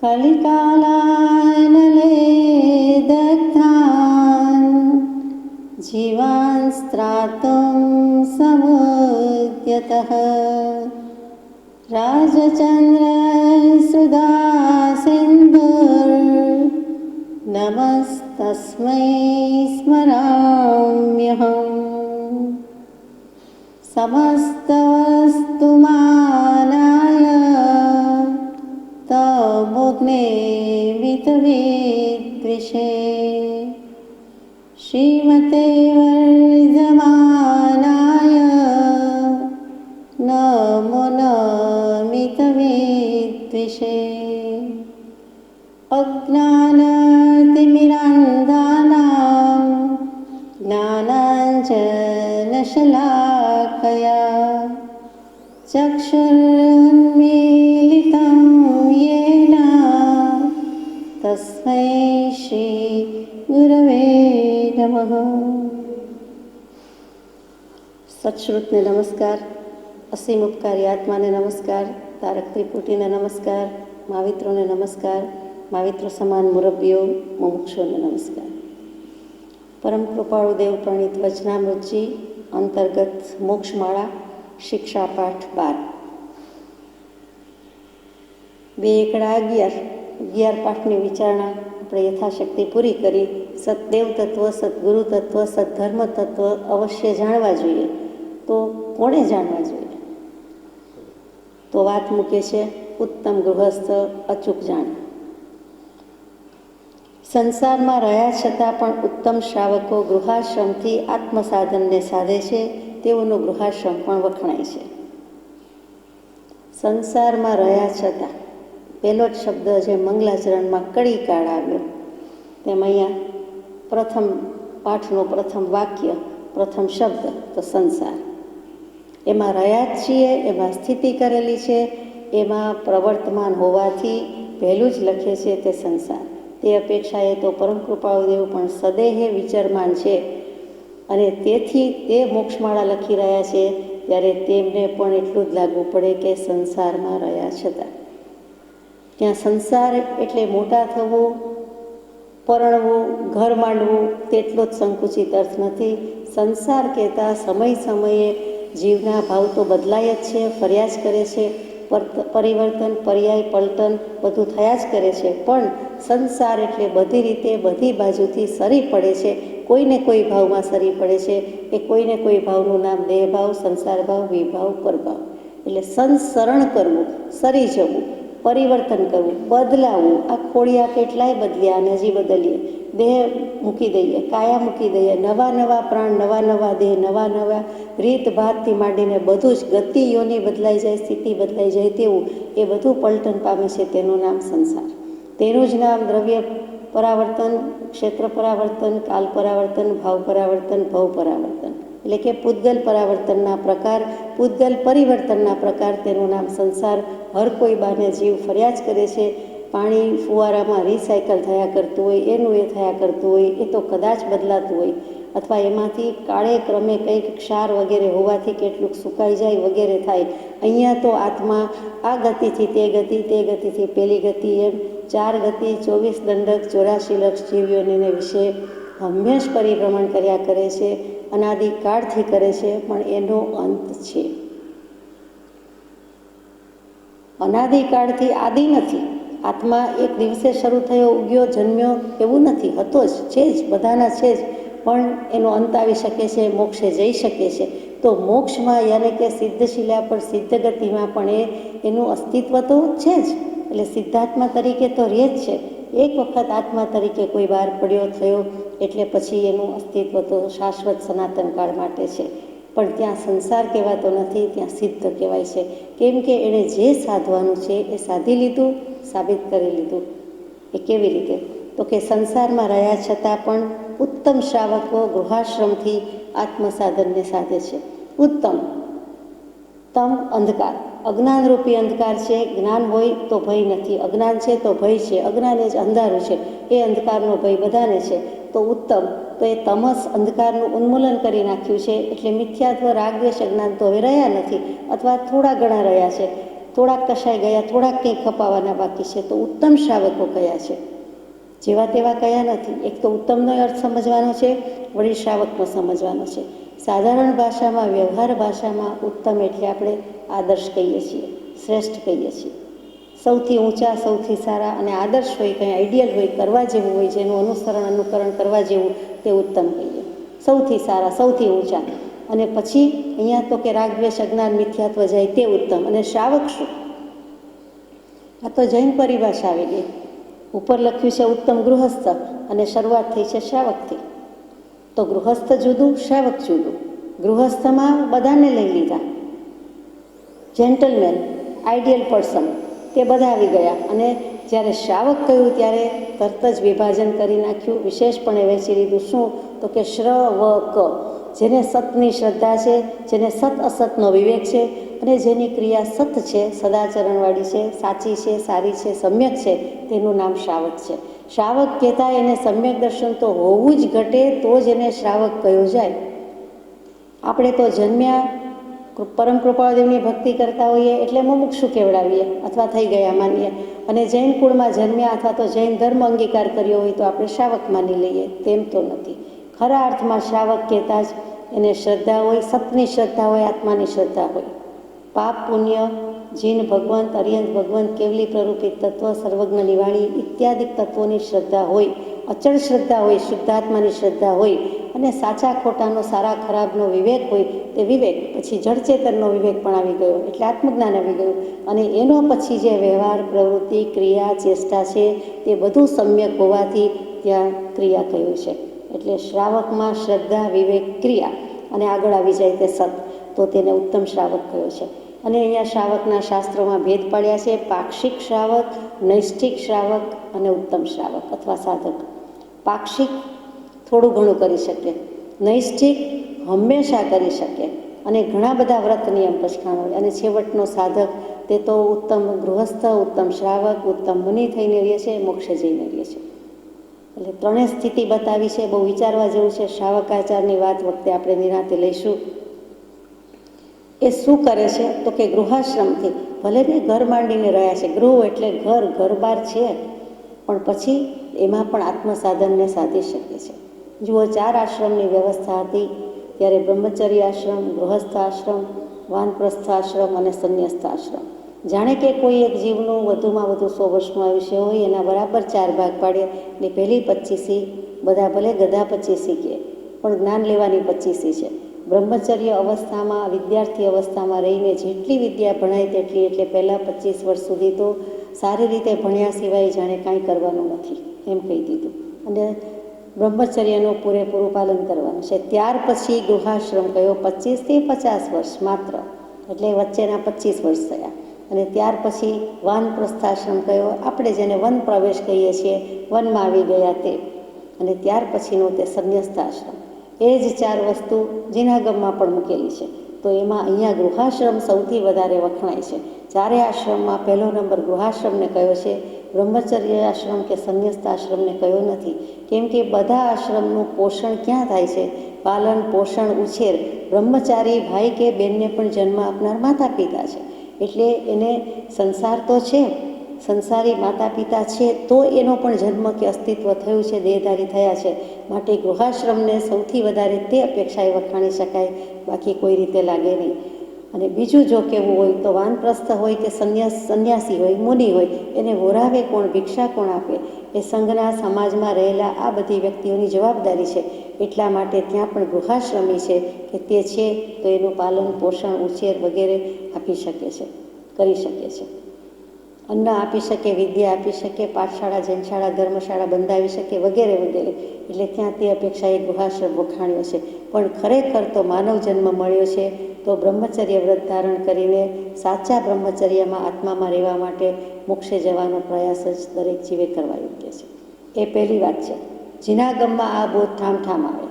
कलिकालानले दग्धान् जीवान् स्त्रातुं समुद्यतः राजचन्द्रसुधासिन्धुर्नमस्तस्मै स्मराम्यहम्। समस्तवस्तुमानाय तमोग्ने मितविद्विषे श्रीमते वर्धमानाय नमो नमितविद्विषे। अज्ञानतिमिरान्धानां ज्ञानाञ्जनशलाकया चक्षुरुन्मीलितं येन तस्मै श्रीगुरवे नमः। सत्श्रुतने नमस्कार, असीम उपकारी आत्माने नमस्कार, तारक त्रिपुटीने नमस्कार, महावित्रोने नमस्कार, महाविત્રો સમાન મુરબ્બીઓ મુમુક્ષોને નમસ્કાર। પરમ કૃપાળુ દેવ પ્રણીત વચનામૃતજી અંતર્ગત મોક્ષમાળા શિક્ષા પાઠ 12 2 11 પાઠની વિચારણા આપણે યથાશક્તિ પૂરી કરી। સતદેવ તત્વ, સદગુરુ તત્વ, સદ્ધર્મ તત્વ અવશ્ય જાણવા જોઈએ। તો કોણે જાણવા જોઈએ? તો વાત મૂકે છે ઉત્તમ ગૃહસ્થ અચૂક જાણે। સંસારમાં રહ્યા છતાં પણ ઉત્તમ શ્રાવકો ગૃહાશ્રમથી આત્મસાધનને સાધે છે, તેઓનો ગૃહાશ્રમ પણ વખણાય છે। સંસારમાં રહ્યા છતાં પહેલો જ શબ્દ જે મંગલાચરણમાં કડીકાળ આવ્યો, તેમ અહીંયા પ્રથમ પાઠનો પ્રથમ વાક્ય, પ્રથમ શબ્દ તો સંસાર। એમાં રહ્યા જ છીએ, એમાં સ્થિતિ કરેલી છે, એમાં પ્રવર્તમાન હોવાથી પહેલું જ લખે છે તે સંસાર। તે અપેક્ષાએ તો પરમ કૃપાળુદેવ પણ સદેહે વિચરમાન છે અને તેથી તે મોક્ષમાળા લખી રહ્યા છે ત્યારે તેમને પણ એટલું જ લાગવું પડે કે સંસારમાં રહ્યા છતાં। ત્યાં સંસાર એટલે મોટા થવું, પરણવું, ઘર માંડવું તેટલો જ સંકુચિત અર્થ નથી। સંસાર કહેતા સમય સમયે જીવના ભાવ તો બદલાય જ છે, ફર્યા જ કરે છે, પરિવર્તન, પર્યાય, પલટન બધું થયા જ કરે છે, પણ સંસાર એટલે બધી રીતે બધી બાજુથી સરી પડે છે, કોઈને કોઈ ભાવમાં સરી પડે છે। એ કોઈને કોઈ ભાવનું નામ દેહભાવ, સંસાર ભાવ, વિભાવ, પરભાવ। એટલે સંસરણ કરવું, સરી જવું, પરિવર્તન કરવું, બદલાવવું। આ ખોડિયા કેટલાય બદલ્યા અને હજી બદલીએ, દેહ મૂકી દઈએ, કાયા મૂકી દઈએ, નવા નવા પ્રાણ, નવા નવા દેહ, નવા નવા રીત ભાતથી માંડીને બધું જ ગતિઓની બદલાઈ જાય, સ્થિતિ બદલાઈ જાય તેવું એ બધું પલટન પામે છે, તેનું નામ સંસાર। તેનું જ નામ દ્રવ્ય પરાવર્તન, ક્ષેત્ર પરાવર્તન, કાલ પરાવર્તન, ભાવ પરાવર્તન, ભવ પરાવર્તન, એટલે કે પૂતગલ પરાવર્તનના પ્રકાર, પૂતગલ પરિવર્તનના પ્રકાર, તેનું નામ સંસાર। હર કોઈ બાને જીવ ફર્યા જ કરે છે। પાણી ફુવારામાં રિસાયકલ થયા કરતું હોય, એનું એ થયા કરતું હોય, એ તો કદાચ બદલાતું હોય, અથવા એમાંથી કાળે ક્રમે કંઈક ક્ષાર વગેરે હોવાથી કેટલુંક સુકાઈ જાય વગેરે થાય। અહીંયા તો આત્મા આ ગતિથી તે ગતિ, તે ગતિથી પેલી ગતિ, એમ 4 ગતિ, 24 દંડક, 84 લક્ષ જીવીઓને વિશે હંમેશ પરિભ્રમણ કર્યા કરે છે, અનાદિકાળથી કરે છે, પણ એનો અંત છે। અનાદિકાળથી આદિ નથી। આત્મા એક દિવસે શરૂ થયો, ઉગ્યો, જન્મ્યો એવું નથી, હતો જ, છે જ, બધાના છે જ, પણ એનો અંત આવી શકે છે, મોક્ષે જઈ શકે છે। તો મોક્ષમાં યાને કે સિદ્ધશિલા પર સિદ્ધ ગતિમાં પણ એનું અસ્તિત્વ તો છે જ, એટલે સિદ્ધાત્મા તરીકે તો રહે જ છે। એક વખત આત્મા તરીકે કોઈ બહાર પડ્યો થયો એટલે પછી એનું અસ્તિત્વ તો શાશ્વત સનાતન કાળ માટે છે, પણ ત્યાં સંસાર કહેવાતો નથી, ત્યાં સિદ્ધ કહેવાય છે। કેમ કે એણે જે સાધવાનું છે એ સાધી લીધું, સાબિત કરી લીધું। એ કેવી રીતે? તો કે સંસારમાં રહ્યા છતાં પણ ઉત્તમ શ્રાવકો ગૃહાશ્રમથી આત્મસાધનને સાધે છે। ઉત્તમ, તમ અંધકાર, અજ્ઞાનરૂપી અંધકાર છે। જ્ઞાન હોય તો ભય નથી, અજ્ઞાન છે તો ભય છે, અજ્ઞાન એ જ અંધારું છે, એ અંધકારનો ભય બધાને છે। તો ઉત્તમ, તો એ તમસ અંધકારનું ઉન્મૂલન કરી નાખ્યું છે, એટલે મિથ્યાત્વ, રાગ, દ્વેષ, અજ્ઞાન તો હવે રહ્યા નથી, અથવા થોડા ઘણા રહ્યા છે। થોડાક કશાય ગયા, થોડાક કંઈક ખપાવાના બાકી છે. તો ઉત્તમ શ્રાવકો કયા છે? જેવા તેવા કયા નથી. એક તો ઉત્તમનો અર્થ સમજવાનો છે, વળી શ્રાવકનો સમજવાનો છે. સાધારણ ભાષામાં, વ્યવહાર ભાષામાં ઉત્તમ એટલે આપણે આદર્શ કહીએ છીએ, શ્રેષ્ઠ કહીએ છીએ. સૌથી ઊંચા, સૌથી સારા અને આદર્શ હોય, કંઈ આઈડિયલ હોય, કરવા જેવું હોય, જેનું અનુકરણ કરવા જેવું, તે ઉત્તમ કહીએ. સૌથી સારા, સૌથી ઊંચા. અને પછી અહીંયા તો કે રાગ દ્વેષ અજ્ઞાન મિથ્યાત્વ જાય તે ઉત્તમ. અને શ્રાવક શું? આ તો જૈન પરિભાષા આવી ગઈ. ઉપર લખ્યું છે ઉત્તમ ગૃહસ્થ અને શરૂઆત થઈ છે શ્રાવકથી. તો ગૃહસ્થ જુદું, શ્રાવક જુદું. ગૃહસ્થમાં બધાને લઈ લીધા, જેન્ટલમેન, આઈડિયલ પર્સન, તે બધા આવી ગયા. અને જ્યારે શ્રાવક કહ્યું ત્યારે તરત જ વિભાજન કરી નાખ્યું, વિશેષપણે વહેંચી લીધું. શું? તો કે શ્રવક, જેને સતની શ્રદ્ધા છે, જેને સત અસતનો વિવેક છે અને જેની ક્રિયા સત છે, સદાચરણવાળી છે, સાચી છે, સારી છે, સમ્યક છે, તેનું નામ શ્રાવક છે. શ્રાવક કહેતા એને સમ્યક દર્શન તો હોવું જ ઘટે, તો જ એને શ્રાવક કહ્યું જાય. આપણે તો જન્મ્યા, પરમ કૃપાળદેવની ભક્તિ કરતા હોઈએ એટલે મુમુક્ષુ કેવડાવીએ અથવા થઈ ગયા માનીએ. અને જૈન કુળમાં જન્મ્યા અથવા તો જૈન ધર્મ અંગીકાર કર્યો હોય તો આપણે શ્રાવક માની લઈએ. તેમ તો નથી. ખરા અર્થમાં શ્રાવક કહેતા જ એને શ્રદ્ધા હોય, સતની શ્રદ્ધા હોય, આત્માની શ્રદ્ધા હોય. પાપ પુણ્ય, જીન ભગવંત, અરિયંત ભગવંત, કેવલી પ્રરૂપિત તત્વ, સર્વજ્ઞ નિવાણી ઇત્યાદિ તત્વોની શ્રદ્ધા હોય, અચળ શ્રદ્ધા હોય, શુદ્ધાત્માની શ્રદ્ધા હોય અને સાચા ખોટાનો, સારા ખરાબનો વિવેક હોય, તે વિવેક પછી જળચેતનનો વિવેક પણ આવી ગયો એટલે આત્મજ્ઞાન આવી ગયું. અને એનો પછી જે વ્યવહાર, પ્રવૃત્તિ, ક્રિયા, ચેષ્ટા છે તે બધું સમ્યક હોવાથી ત્યાં ક્રિયા કહ્યું છે. એટલે શ્રાવકમાં શ્રદ્ધા, વિવેક, ક્રિયા અને આગળ આવી જાય તે સત, તો તેને ઉત્તમ શ્રાવક કહ્યો છે. અને અહીંયા શ્રાવકના શાસ્ત્રોમાં ભેદ પાડ્યા છે: પાક્ષિક શ્રાવક, નૈષ્ઠિક શ્રાવક અને ઉત્તમ શ્રાવક અથવા સાધક. પાક્ષિક થોડું ઘણું કરી શકે, નૈષ્ઠિક હંમેશા કરી શકે અને ઘણા બધા વ્રત નિયમ પછાણ હોય. અને છેવટનો સાધક તે તો ઉત્તમ ગૃહસ્થ, ઉત્તમ શ્રાવક, ઉત્તમ મુનિ થઈને રહે છે, મોક્ષે જઈને રહે છે. એટલે ત્રણેય સ્થિતિ બતાવી છે. બહુ વિચારવા જેવું છે. શ્રાવકાચારની વાત વખતે આપણે નિરાંતે લઈશું. એ શું કરે છે? તો કે ગૃહાશ્રમથી ભલે ને ઘર માંડીને રહ્યા છે, ગૃહ એટલે ઘર, ઘર-બાર છે, પણ પછી એમાં પણ આત્મસાધનને સાધી શકે છે. જુઓ, 4 આશ્રમની વ્યવસ્થા હતી ત્યારે બ્રહ્મચર્ય આશ્રમ, ગૃહસ્થ આશ્રમ, વાનપ્રસ્થ આશ્રમ અને સંન્યસ્ત આશ્રમ. જાણે કે કોઈ એક જીવનું વધુમાં વધુ 100 વર્ષનું આયુષ્ય હોય, એના બરાબર 4 ભાગ પાડે. એટલે પહેલી 25 બધા ભલે ગધા 25 કહે, પણ જ્ઞાન લેવાની 25 છે. બ્રહ્મચર્ય અવસ્થામાં, વિદ્યાર્થી અવસ્થામાં રહીને જેટલી વિદ્યા ભણાય તેટલી, એટલે પહેલાં 25 વર્ષ સુધી તો સારી રીતે ભણ્યા સિવાય જાણે કાંઈ કરવાનું નથી, એમ કહી દીધું. અને બ્રહ્મચર્યનું પૂરેપૂરું પાલન કરવાનું છે. ત્યાર પછી ગૃહાશ્રમ કયો, 25 થી 50 વર્ષ માત્ર, એટલે વચ્ચેના 25 વર્ષ થયા. અને ત્યાર પછી વાનપ્રસ્થાશ્રમ કયો, આપણે જેને વન પ્રવેશ કહીએ છીએ, વનમાં આવી ગયા તે. અને ત્યાર પછીનો તે સંન્યસ્ત આશ્રમ. એ જ 4 વસ્તુ જીનાગમમાં પણ મૂકેલી છે. તો એમાં અહીંયા ગૃહાશ્રમ સૌથી વધારે વખણાય છે. 4 આશ્રમમાં પહેલો નંબર ગૃહાશ્રમને કયો છે, બ્રહ્મચર્ય આશ્રમ કે સંન્યસ્ત આશ્રમને કયો નથી. કેમ કે બધા આશ્રમનું પોષણ ક્યાં થાય છે? પાલન, પોષણ, ઉછેર બ્રહ્મચારી ભાઈ કે બહેનને પણ જન્મ આપનાર માતા પિતા છે. એટલે એને સંસાર તો છે, સંસારી માતા પિતા છે, તો એનો પણ જન્મ કે અસ્તિત્વ થયું છે, દેહધારી થયા છે. માટે ગૃહાશ્રમને સૌથી વધારે તે અપેક્ષાએ વખાણી શકાય, બાકી કોઈ રીતે લાગે નહીં. અને બીજું જો કહેવું હોય તો વાનપ્રસ્થ હોય કે સંન્યાસી હોય, મુનિ હોય, એને વોરાવે કોણ, ભિક્ષા કોણ આપે? એ સંઘના, સમાજમાં રહેલા આ બધી વ્યક્તિઓની જવાબદારી છે. એટલા માટે ત્યાં પણ ગૃહાશ્રમી છે કે તે છે તો એનું પાલન, પોષણ, ઉછેર વગેરે આપી શકે છે, કરી શકે છે. અન્ન આપી શકે, વિદ્યા આપી શકે, પાઠશાળા, જનશાળા, ધર્મશાળા બંધાવી શકે વગેરે વગેરે. એટલે ત્યાં તે અપેક્ષાએ ગૃહાશ્રમ વખાણ્યો છે. પણ ખરેખર તો માનવ જન્મ મળ્યો છે તો બ્રહ્મચર્ય વ્રત ધારણ કરીને સાચા બ્રહ્મચર્યમાં, આત્મામાં રહેવા માટે મોક્ષે જવાનો પ્રયાસ જ દરેક જીવે કરવા યોગ્ય છે. એ પહેલી વાત છે. જીનાગમમાં આ બોધ ઠામ ઠામ આવે.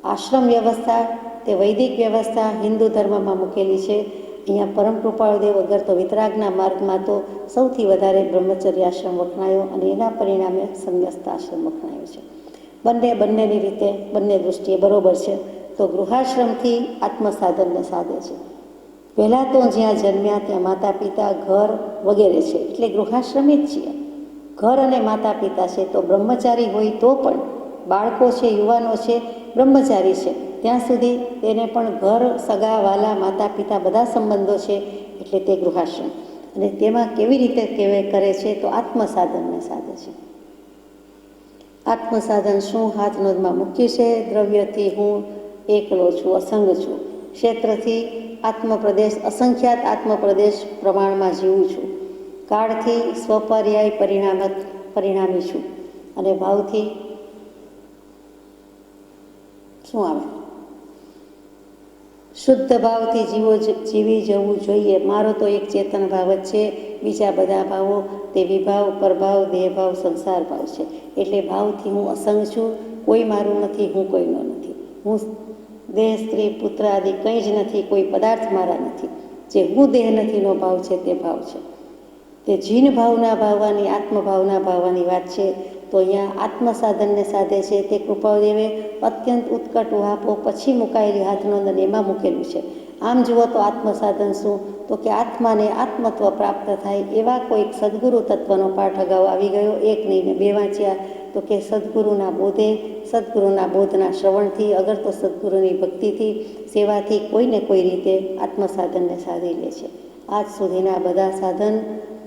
આશ્રમ વ્યવસ્થા તે વૈદિક વ્યવસ્થા હિન્દુ ધર્મમાં મૂકેલી છે. અહીંયા પરમ કૃપાળદેવ વગર તો વિતરાગના માર્ગમાં તો સૌથી વધારે બ્રહ્મચર્ય આશ્રમ વખણાયો અને એના પરિણામે સંન્યસ્ત આશ્રમ વખણાયો છે. બંનેની રીતે, બંને દૃષ્ટિએ બરોબર છે. તો ગૃહાશ્રમથી આત્મસાધનને સાધે છે. પહેલાં તો જ્યાં જન્મ્યા ત્યાં માતા પિતા, ઘર વગેરે છે, એટલે ગૃહાશ્રમી જ છીએ. ઘર અને માતા પિતા છે, તો બ્રહ્મચારી હોય તો પણ બાળકો છે, યુવાનો છે, બ્રહ્મચારી છે, ત્યાં સુધી તેને પણ ઘર, સગા વાલા, માતા પિતા બધા સંબંધો છે, એટલે તે ગૃહાશ્રમ. અને તેમાં કેવી રીતે કરે છે તો આત્મસાધનને સાધે છે. આત્મસાધન શું? હાથ નોંધમાં મૂક્યું છે. દ્રવ્યથી હું એકલો છું, અસંગ છું. ક્ષેત્રથી આત્મપ્રદેશ, અસંખ્યાત આત્મપ્રદેશ પ્રમાણમાં જીવું છું. કાળથી સ્વપર્યાય પરિણામી છું. અને ભાવથી શું આવે? શુદ્ધ ભાવથી જીવી જવું જોઈએ. મારો તો એક ચેતન ભાવ જ છે, બીજા બધા ભાવો તે વિભાવ, પરભાવ, દેહભાવ, સંસાર ભાવ છે. એટલે ભાવથી હું અસંગ છું, કોઈ મારું નથી, હું કોઈનો નથી. હું દેહ, સ્ત્રી, પુત્ર આદિ કંઈ જ નથી, કોઈ પદાર્થ મારા નથી. જે હું દેહ નથીનો ભાવ છે તે ભાવ છે. તે જીન ભાવના ભાવવાની, આત્મભાવના ભાવવાની વાત છે. તો અહીંયા આત્મસાધનને સાધે છે. તે કૃપાદેવે અત્યંત ઉત્કટ ઉહાપો પછી મુકાયેલી હાથનોંધ એમાં મૂકેલું છે. આમ જુઓ તો આત્મસાધન શું? તો કે આત્માને આત્મત્વ પ્રાપ્ત થાય એવા કોઈક સદગુરુ તત્વનો પાઠ અગાઉ આવી ગયો. એક નહીં ને બે વાંચ્યા. તો કે સદગુરુના બોધે, સદગુરુના બોધના શ્રવણથી, અગર તો સદગુરુની ભક્તિથી, સેવાથી કોઈને કોઈ રીતે આત્મસાધનને સાધી લે છે. આજ સુધીના બધા સાધન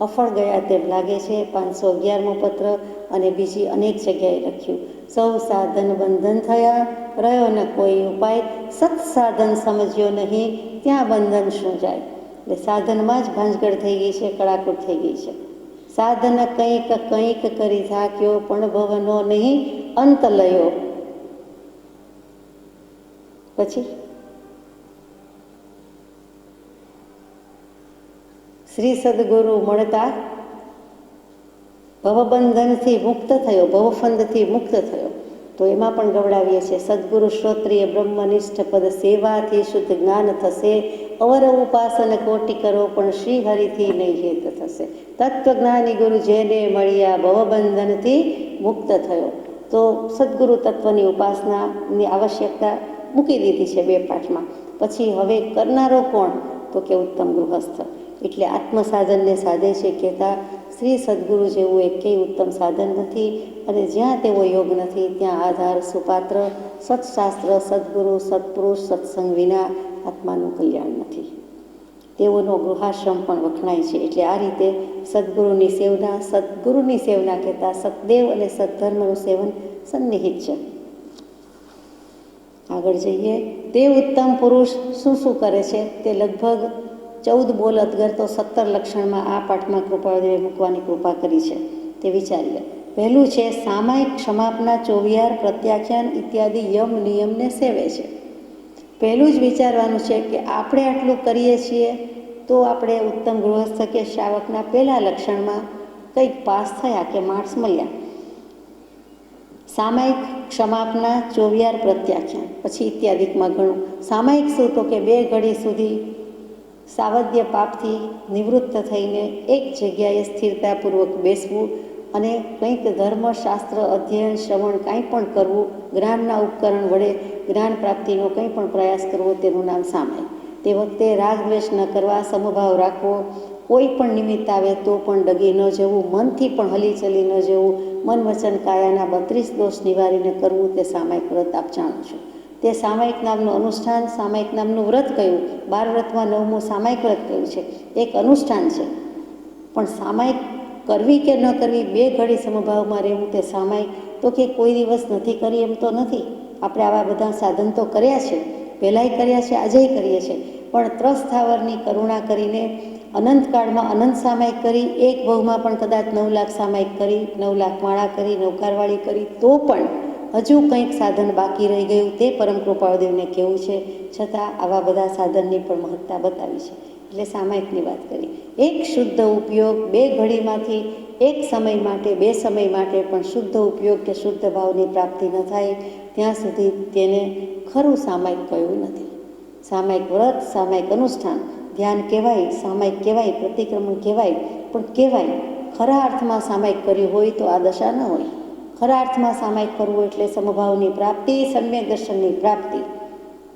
અફળ ગયા તેમ લાગે છે. 511મો પત્ર અને બીજી અનેક જગ્યાએ લખ્યું. સૌ સાધન બંધન થયા, રહ્યો ન કોઈ ઉપાય. સત્સાધન સમજ્યો નહીં, ત્યાં બંધન શું જાય? એટલે સાધનમાં જ ભાંજગડ થઈ ગઈ છે, કડાકૂટ થઈ ગઈ છે. સાધન કંઈક કંઈક કરી થાક્યો, પણ ભવનો નહીં અંત લયો. પછી શ્રી સદગુરુ મળતા ભવબંધનથી મુક્ત થયો, ભવફંદથી મુક્ત થયો. તો એમાં પણ ગવડાવીએ છીએ. સદગુરુ શ્રોત્રિય બ્રહ્મનિષ્ઠ પદ સેવાથી શુદ્ધ જ્ઞાન થશે. અવર ઉપાસન કોટી કરો, પણ શ્રી હરિથી નહીં હેત થશે. તત્વજ્ઞાની ગુરુ જેને મળ્યા, ભવબંધનથી મુક્ત થયો. તો સદગુરુ તત્વની ઉપાસનાની આવશ્યકતા મૂકી દીધી છે 2 પાઠમાં. પછી હવે કરનારો કોણ? તો કે ઉત્તમ ગૃહસ્થ. એટલે આત્મસાધનને સાધે છે. કહેતા શ્રી સદગુરુ જેવું એકેય ઉત્તમ સાધન નથી. અને જ્યાં તેવો યોગ નથી, ત્યાં આધાર સુપાત્ર સત્શાસ્ત્ર, સદગુરુ, સત્પુરુષ, સત્સંગ વિના આત્માનું કલ્યાણ નથી. તેઓનો ગૃહાશ્રમ પણ વખણાય છે. એટલે આ રીતે સદગુરુની સેવના કહેતા સતદેવ અને સદ્ધર્મનું સેવન સન્નિહિત છે. આગળ જઈએ. તે ઉત્તમ પુરુષ શું શું કરે છે તે લગભગ 14 બોલ અદગર તો 17 લક્ષણમાં આ પાઠમાં કૃપાળુદેવે મૂકવાની કૃપા કરી છે. તે વિચારીએ. પહેલું છે સામાયિક ક્ષમાપના, ચોવિયાર, પ્રત્યાખ્યાન ઇત્યાદિ યમ નિયમને સેવે છે. પહેલું જ વિચારવાનું છે કે આપણે આટલું કરીએ છીએ તો આપણે ઉત્તમ ગૃહસ્થ કે શ્રાવકના પહેલા લક્ષણમાં કંઈક પાસ થયા કે માર્ક્સ મળ્યા. સામાયિક ક્ષમાપના, ચોવિયાર, પ્રત્યાખ્યાન, પછી ઇત્યાદિકમાં ઘણું. સામાયિક શું? તો કે 2 ઘડી સુધી સાવધ્ય પાપથી નિવૃત્ત થઈને એક જગ્યાએ સ્થિરતાપૂર્વક બેસવું અને કંઈક ધર્મશાસ્ત્ર અધ્યયન, શ્રવણ કાંઈ પણ કરવું, જ્ઞાનના ઉપકરણ વડે જ્ઞાન પ્રાપ્તિનો કંઈ પણ પ્રયાસ કરવો, તેનું નામ સામાયિક. તે વખતે રાગ દ્વેષ ન કરવા, સમભાવ રાખવો, કોઈ પણ નિમિત્ત આવે તો પણ ડગી ન જવું, મનથી પણ હલીચલી ન જવું, મન વચન કાયાના 32 દોષ નિવારીને કરવું, તે સામાયિક વ્રત આપ જાણો છો. તે સામાયિક નામનું અનુષ્ઠાન, સામાયિક નામનું વ્રત કયું? 12 વ્રતમાં 9મું સામાયિક વ્રત કયું છે? એક અનુષ્ઠાન છે. પણ સામાયિક કરવી કે ન કરવી, 2 ઘડી સમભાવમાં રહેવું, તે સામાયિક. તો કે કોઈ દિવસ નથી કરી એમ તો નથી. આપણે આવા બધા સાધન તો કર્યા છે, પહેલાંય કર્યા છે, આજેય કરીએ છીએ. પણ ત્રસ્થાવરની કરુણા કરીને અનંતકાળમાં અનંત સામાયિક કરી, એક ભવમાં પણ કદાચ 9 લાખ સામાયિક કરી, 9 લાખ માળા કરી, નૌકારવાળી કરી, તો પણ હજુ કંઈક સાધન બાકી રહી ગયું. તે પરમ કૃપાળુદેવને કહેવું છે. છતાં આવા બધા સાધનની પણ મહત્તા બતાવી છે. એટલે સામાયિકની વાત કરી. એક શુદ્ધ ઉપયોગ 2 ઘડીમાંથી એક સમય માટે, 2 સમય માટે પણ શુદ્ધ ઉપયોગ કે શુદ્ધ ભાવની પ્રાપ્તિ ન થાય ત્યાં સુધી તેને ખરું સામાયિક કહ્યું નથી. સામાયિક વ્રત, સામાયિક અનુષ્ઠાન, ધ્યાન કહેવાય, સામાયિક કહેવાય, પ્રતિક્રમણ કહેવાય, પણ કહેવાય. ખરા અર્થમાં સામાયિક કર્યું હોય તો આ દશા ન હોય. ખરા અર્થમાં સામાયિક કરવું એટલે સમભાવની પ્રાપ્તિ, સમ્યક દર્શનની પ્રાપ્તિ.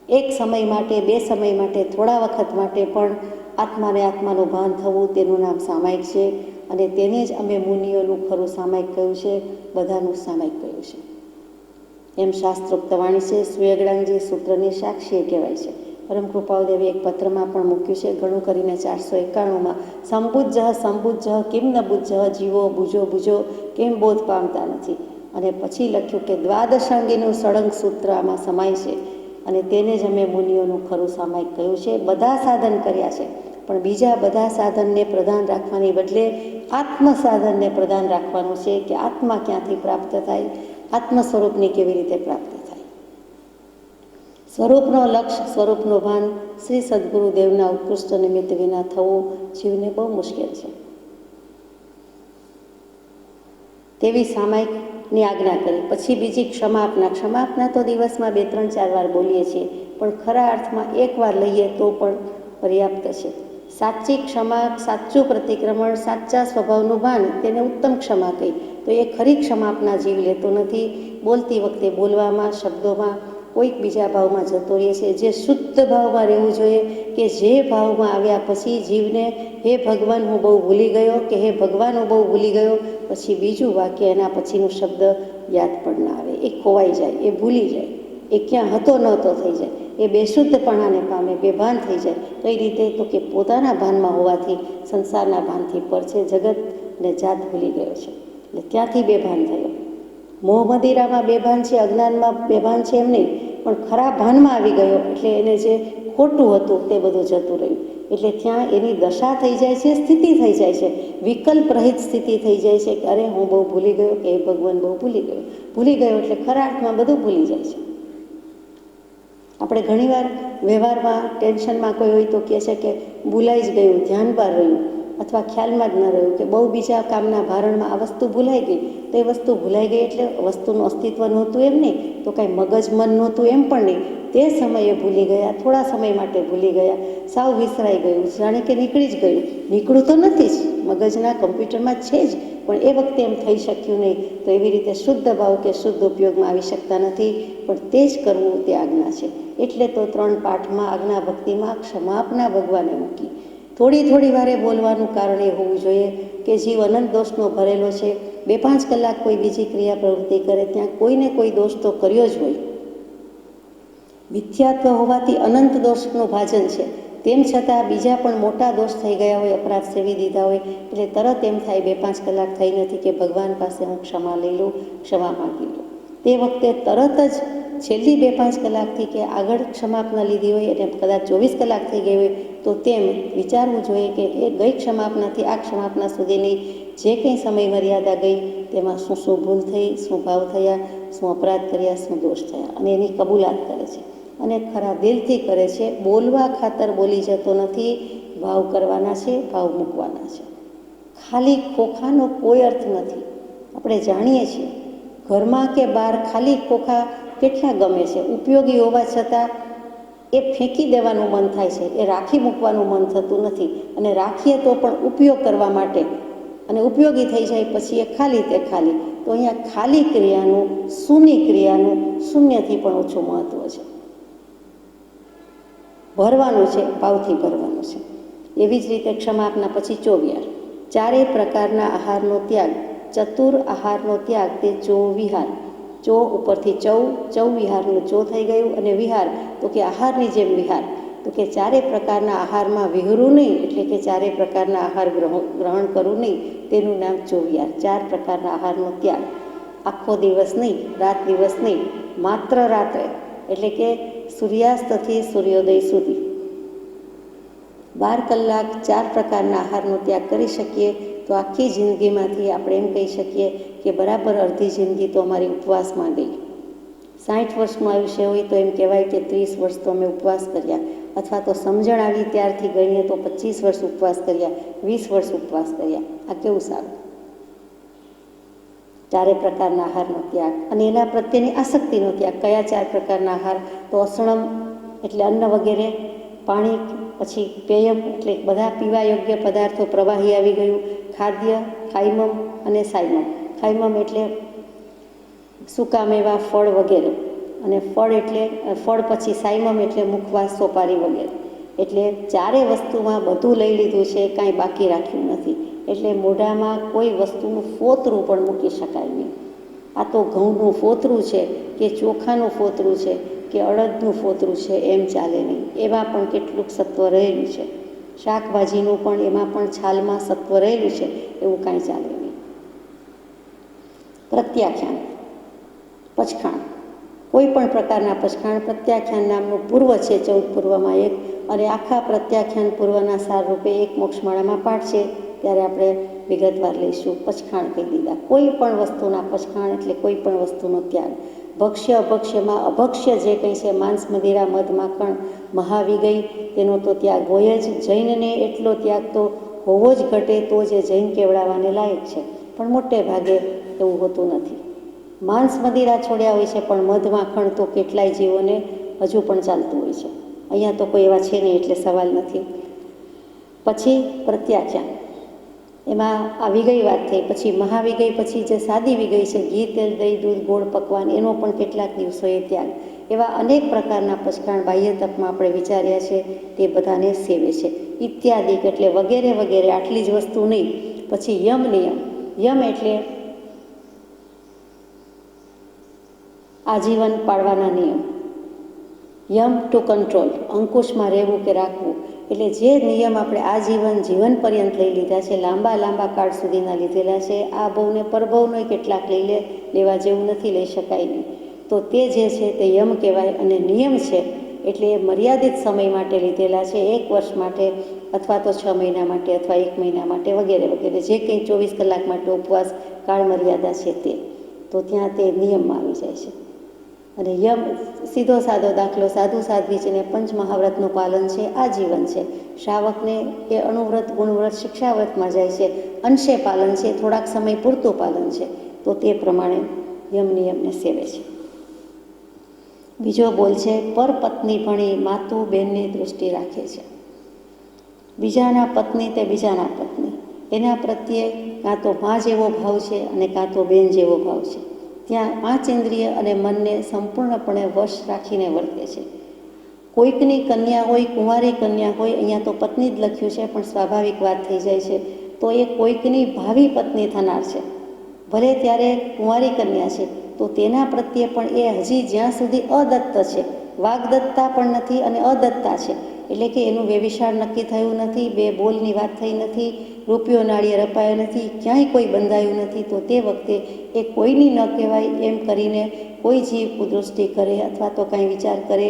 એક સમય માટે, 2 સમય માટે, થોડા વખત માટે પણ આત્માને આત્માનું ભાન થવું, તેનું નામ સામાયિક છે. અને તેને જ અમે મુનિઓનું ખરું સામાયિક કહ્યું છે, બધાનું સામાયિક કહ્યું છે. એમ શાસ્ત્રોક્ત વાણી છે. સુયગડાંગજી સૂત્રની સાક્ષીએ કહેવાય છે. પરમ કૃપાળદેવે એક પત્રમાં પણ મૂક્યું છે, ઘણું કરીને 491માં, સંબુજ્જ સંબુજ્જ કિમ ન બુજ્જ, જીવો બુજો બુજો કેમ બોધ પામતા નથી. અને પછી લખ્યું કે દ્વાદશાંગીનું સળંગ સૂત્ર આમાં સમાય છે અને તેને જ અમે મુનિઓનું ખરું સામાયિક કહ્યું છે. બધા સાધન કર્યા છે, પણ બીજા બધા સાધનને પ્રધાન રાખવાની બદલે આત્મ સાધનને પ્રધાન રાખવાનું છે કે આત્મા ક્યાંથી પ્રાપ્ત થાય, આત્મ સ્વરૂપની કેવી રીતે પ્રાપ્તિ થાય. સ્વરૂપનો લક્ષ્ય, સ્વરૂપનું ભાન શ્રી સદગુરુદેવના ઉત્કૃષ્ટ નિમિત્ત વિના થવું જીવને બહુ મુશ્કેલ છે. તેવી સામાયિકની આજ્ઞા કરી. પછી બીજી ક્ષમાપના. ક્ષમાપના તો દિવસમાં 2-3-4 વાર બોલીએ છીએ, પણ ખરા અર્થમાં એકવાર લઈએ તો પણ પર્યાપ્ત છે. સાચી ક્ષમા, સાચું પ્રતિક્રમણ, સાચા સ્વભાવનું ભાન, તેને ઉત્તમ ક્ષમા કહી. તો એ ખરી ક્ષમાપના જીવ લેતો નથી. બોલતી વખતે બોલવામાં, શબ્દોમાં કોઈક બીજા ભાવમાં જતો રહે છે. જે શુદ્ધ ભાવમાં રહેવું જોઈએ, કે જે ભાવમાં આવ્યા પછી જીવને હે ભગવાન હું બહુ ભૂલી ગયો, કે હે ભગવાન હું બહુ ભૂલી ગયો, પછી બીજું વાક્ય એના પછીનું શબ્દ યાદ પણ ના આવે, એ ખોવાઈ જાય, એ ભૂલી જાય, એ ક્યાં હતો નહોતો થઈ જાય, એ બેશુદ્ધપણાને પામે, બેભાન થઈ જાય. કઈ રીતે? તો કે પોતાના ભાનમાં હોવાથી સંસારના ભાનથી પર છે, જગતને જાત ભૂલી ગયો છે, એટલે ત્યાંથી બેભાન થયો. મોહ મદિરામાં બેભાન છે, અજ્ઞાનમાં બેભાન છે એમ નહીં, પણ ખરા ભાનમાં આવી ગયો એટલે એને જે ખોટું હતું તે બધું જતું રહ્યું. એટલે ત્યાં એની દશા થઈ જાય છે, સ્થિતિ થઈ જાય છે, વિકલ્પ રહિત સ્થિતિ થઈ જાય છે કે અરે હું બહુ ભૂલી ગયો, કે એ ભગવાન બહુ ભૂલી ગયો. ભૂલી ગયો એટલે ખરા અર્થમાં બધું ભૂલી જાય છે. આપણે ઘણીવાર વ્યવહારમાં ટેન્શનમાં કોઈ હોય તો કહે છે કે ભૂલાઈ જ ગયું, ધ્યાન બહાર રહ્યું, અથવા ખ્યાલમાં જ ન રહ્યું, કે બહુ બીજા કામના ભારણમાં આ વસ્તુ ભૂલાઈ ગઈ. તો એ વસ્તુ ભૂલાઈ ગઈ એટલે વસ્તુનું અસ્તિત્વ નહોતું એમ નહીં, તો કાંઈ મગજ મન નહોતું એમ પણ નહીં. તે સમયે ભૂલી ગયા, થોડા સમય માટે ભૂલી ગયા, સાવ વિસરાઈ ગયું, જાણે કે નીકળી જ ગયું. નીકળું તો નથી જ, મગજના કમ્પ્યુટરમાં છે જ, પણ એ વખતે એમ થઈ શક્યું નહીં. તો એવી રીતે શુદ્ધ ભાવ કે શુદ્ધ ઉપયોગમાં આવી શકતા નથી, પણ તે જ કરવું તે આજ્ઞા છે. એટલે તો 3 પાઠમાં આજ્ઞા ભક્તિમાં ક્ષમાપના ભગવાને મૂકી. થોડી થોડી વારે બોલવાનું કારણ એ હોવું જોઈએ કે જીવ અનંત દોષનો ભરેલો છે. 2-5 કલાક કોઈ બીજી ક્રિયા પ્રવૃત્તિ કરે, ત્યાં કોઈને કોઈ દોષ તો કર્યો જ હોય. મિથ્યાત્વ હોવાથી અનંત દોષનું ભાજન છે, તેમ છતાં બીજા પણ મોટા દોષ થઈ ગયા હોય, અપરાધ સેવી દીધા હોય, એટલે તરત એમ થાય 2-5 કલાક થઈ નથી કે ભગવાન પાસે હું ક્ષમા લઈ લઉં, ક્ષમા માંગી લઉં. તે વખતે તરત જ છેલ્લી 2-5 કલાકથી કે આગળ ક્ષમાપના લીધી હોય અને કદાચ 24 કલાક થઈ ગઈ હોય તો તેમ વિચારવું જોઈએ કે એ ગઈ ક્ષમાપનાથી આ ક્ષમાપના સુધીની જે કંઈ સમય મર્યાદા ગઈ તેમાં શું શું ભૂલ થઈ, શું ભાવ થયા, શું અપરાધ કર્યા, શું દોષ થયા, અને એની કબૂલાત કરે છે. અને ખરા દિલથી કરે છે. બોલવા ખાતર બોલી જતો નથી, ભાવ કરવાના છે, ભાવ મૂકવાના છે. ખાલી ખોખાનો કોઈ અર્થ નથી. આપણે જાણીએ છીએ ઘરમાં કે બહાર ખાલી ખોખા કેટલા ગમે છે, ઉપયોગી હોવા છતાં એ ફેંકી દેવાનું મન થાય છે, એ રાખી મૂકવાનું મન થતું નથી. અને રાખીએ તો પણ ઉપયોગ કરવા માટે, અને ઉપયોગી થઈ જાય પછી એ ખાલી તે ખાલી. તો અહીંયા ખાલી ક્રિયાનું, શૂન્ય ક્રિયાનું શૂન્યથી પણ ઓછું મહત્ત્વ છે. ભરવાનું છે, ભાવથી ભરવાનું છે. એવી જ રીતે ક્ષમાપના પછી ચોવિહાર. 4 પ્રકારના આહારનો ત્યાગ. ચતુર આહારનો ત્યાગ તે ચો વિહાર. ચો ઉપરથી ચૌ વિહારનું ચો થઈ ગયું, અને વિહાર તો કે આહારની જેમ વિહાર. તો કે 4 પ્રકારના આહારમાં વિહરવું નહીં, એટલે કે 4 પ્રકારના આહાર ગ્રહણ કરવું નહીં, તેનું નામ ચોવિહાર. 4 પ્રકારના આહારનો ત્યાગ. આખો દિવસ નહીં, રાત દિવસ નહીં, માત્ર રાત્રે, એટલે કે સૂર્યાસ્તથી સૂર્યોદય સુધી 12 કલાક 4 પ્રકારના આહારનો ત્યાગ કરી શકીએ તો આખી જિંદગીમાંથી આપણે એમ કહી શકીએ કે બરાબર અડધી જિંદગી તો અમારી ઉપવાસમાં ગઈ. 60 વર્ષનું આયુષ્ય હોય તો એમ કહેવાય કે 30 વર્ષ તો અમે ઉપવાસ કર્યા, અથવા તો સમજણ આવી ત્યારથી ગણીએ તો 25 વર્ષ ઉપવાસ કર્યા, 20 વર્ષ ઉપવાસ કર્યા. આ કેવું સારું! 4 પ્રકારના આહારનો ત્યાગ અને એના પ્રત્યેની આસક્તિનો ત્યાગ. કયા 4 પ્રકારના આહાર? તો અસણમ એટલે અન્ન વગેરે, પાણી, પછી પેયમ એટલે બધા પીવા યોગ્ય પદાર્થો, પ્રવાહી આવી ગયું, ખાદ્ય, ખાઈમમ અને સાઈમમ. ખાઈમમ એટલે સૂકા મેવા, ફળ વગેરે, અને ફળ પછી સાયમમ એટલે મુખવાસ, સોપારી વગેરે. એટલે ચારે વસ્તુમાં બધું લઈ લીધું છે, કાંઈ બાકી રાખ્યું નથી. એટલે મોઢામાં કોઈ વસ્તુનું ફોતરું પણ મૂકી શકાય નહીં. આ તો ઘઉંનું ફોતરું છે કે ચોખાનું ફોતરું છે કે અડદનું ફોતરું છે એમ ચાલે નહીં. એમાં પણ કેટલુંક સત્વ રહેલું છે. શાકભાજીનું પણ એમાં પણ છાલમાં સત્વ રહેલું છે, એવું કાંઈ ચાલે નહીં. પ્રત્યાખ્યાન, પચખાણ. કોઈ પણ પ્રકારના પચખાણ પ્રત્યાખ્યાન નામનું પૂર્વ છે, 14 પૂર્વમાં એક, અને આખા પ્રત્યાખ્યાન પૂર્વના સારરૂપે એક મોક્ષમાળામાં પાઠ છે, ત્યારે આપણે વિગતવાર લઈશું. પચખાણ કહી દીધા. કોઈ પણ વસ્તુના પચખાણ એટલે કોઈ પણ વસ્તુનો ત્યાગ. ભક્ષ્ય અભક્ષ્યમાં અભક્ષ્ય જે કંઈ છે, માંસ, મદિરા, મધ, માખણ, મહાવિગય, તેનો તો ત્યાગ હોય જ. જૈનને એટલો ત્યાગ તો હોવો જ ઘટે તો જે જૈન કેવડાવવાને લાયક છે, પણ મોટે ભાગે એવું હોતું નથી. માંસ મદિરા છોડ્યા હોય છે, પણ મધ, માખણ તો કેટલાય જીવોને હજુ પણ ચાલતું હોય છે. અહીંયા તો કોઈ એવા છે નહીં એટલે સવાલ નથી. પછી પ્રત્યાખ્યાન, એમાં આ વિગય વાત થઈ. પછી મહાવિગય, પછી જે સાદી વિગય છે, ઘી, તેલ, દહીં, દૂધ, ગોળ, પકવાન, એનો પણ કેટલાક દિવસોએ ત્યાગ. એવા અનેક પ્રકારના પચખાણ બાહ્ય તપમાં આપણે વિચાર્યા છે, તે બધાને સેવે છે. ઇત્યાદિક એટલે વગેરે વગેરે, આટલી જ વસ્તુ નહીં. પછી યમ નિયમ. યમ એટલે આજીવન પાળવાના નિયમ. યમ ટુ કંટ્રોલ, અંકુશમાં રહેવું કે રાખવું. એટલે જે નિયમ આપણે આજીવન જીવન પર્યંત લઈ લીધા છે, લાંબા કાળ સુધીના લીધેલા છે, આ ભવને પરભવનો કેટલાક લેવા જેવું નથી, લઈ શકાય નહીં. તો તે જે છે તે યમ કહેવાય. અને નિયમ છે એટલે એ મર્યાદિત સમય માટે લીધેલા છે, 1 વર્ષ માટે અથવા તો 6 મહિના માટે અથવા 1 મહિના માટે વગેરે વગેરે. જે કંઈ 24 કલાક માટે ઉપવાસ કાળ મર્યાદા છે તે, તો ત્યાં તે નિયમમાં આવી જાય છે. અને યમ સીધો સાદો દાખલો, સાધુ સાધ્વી છે ને પંચમહાવ્રતનું પાલન છે, આજીવન છે. શ્રાવકને એ અણુવ્રત, ગુણવ્રત, શિક્ષાવ્રતમાં જાય છે, અંશે પાલન છે, થોડાક સમય પૂરતું પાલન છે, તો તે પ્રમાણે યમ નિયમને સેવે છે. બીજો બોલ છે, પર પત્ની ભણી માતુ બેનની દૃષ્ટિ રાખે છે. બીજાના પત્ની તે બીજાના પત્ની, એના પ્રત્યે કાં તો મા જેવો ભાવ છે અને કાં તો બેન જેવો ભાવ છે. ત્યાં 5 ઇન્દ્રિય અને મનને સંપૂર્ણપણે વશ રાખીને વર્તે છે. કોઈકની કન્યા હોય, કુંવારી કન્યા હોય, અહીંયા તો પત્ની જ લખ્યું છે, પણ સ્વાભાવિક વાત થઈ જાય છે, તો એ કોઈકની ભાવિ પત્ની થનાર છે. ભલે ત્યારે કુંવારી કન્યા છે, તો તેના પ્રત્યે પણ એ હજી જ્યાં સુધી અદત્ત છે, વાગદત્તા પણ નથી અને અદત્તા છે, એટલે કે એનું વ્યભિચાર નક્કી થયું નથી, 2 બોલની વાત થઈ નથી, રૂપિયો નાળિયેર અપાયો નથી, ક્યાંય કોઈ બંધાયું નથી, તો તે વખતે એ કોઈની ન કહેવાય એમ કરીને કોઈ જીવ કુદૃષ્ટિ કરે અથવા તો કાંઈ વિચાર કરે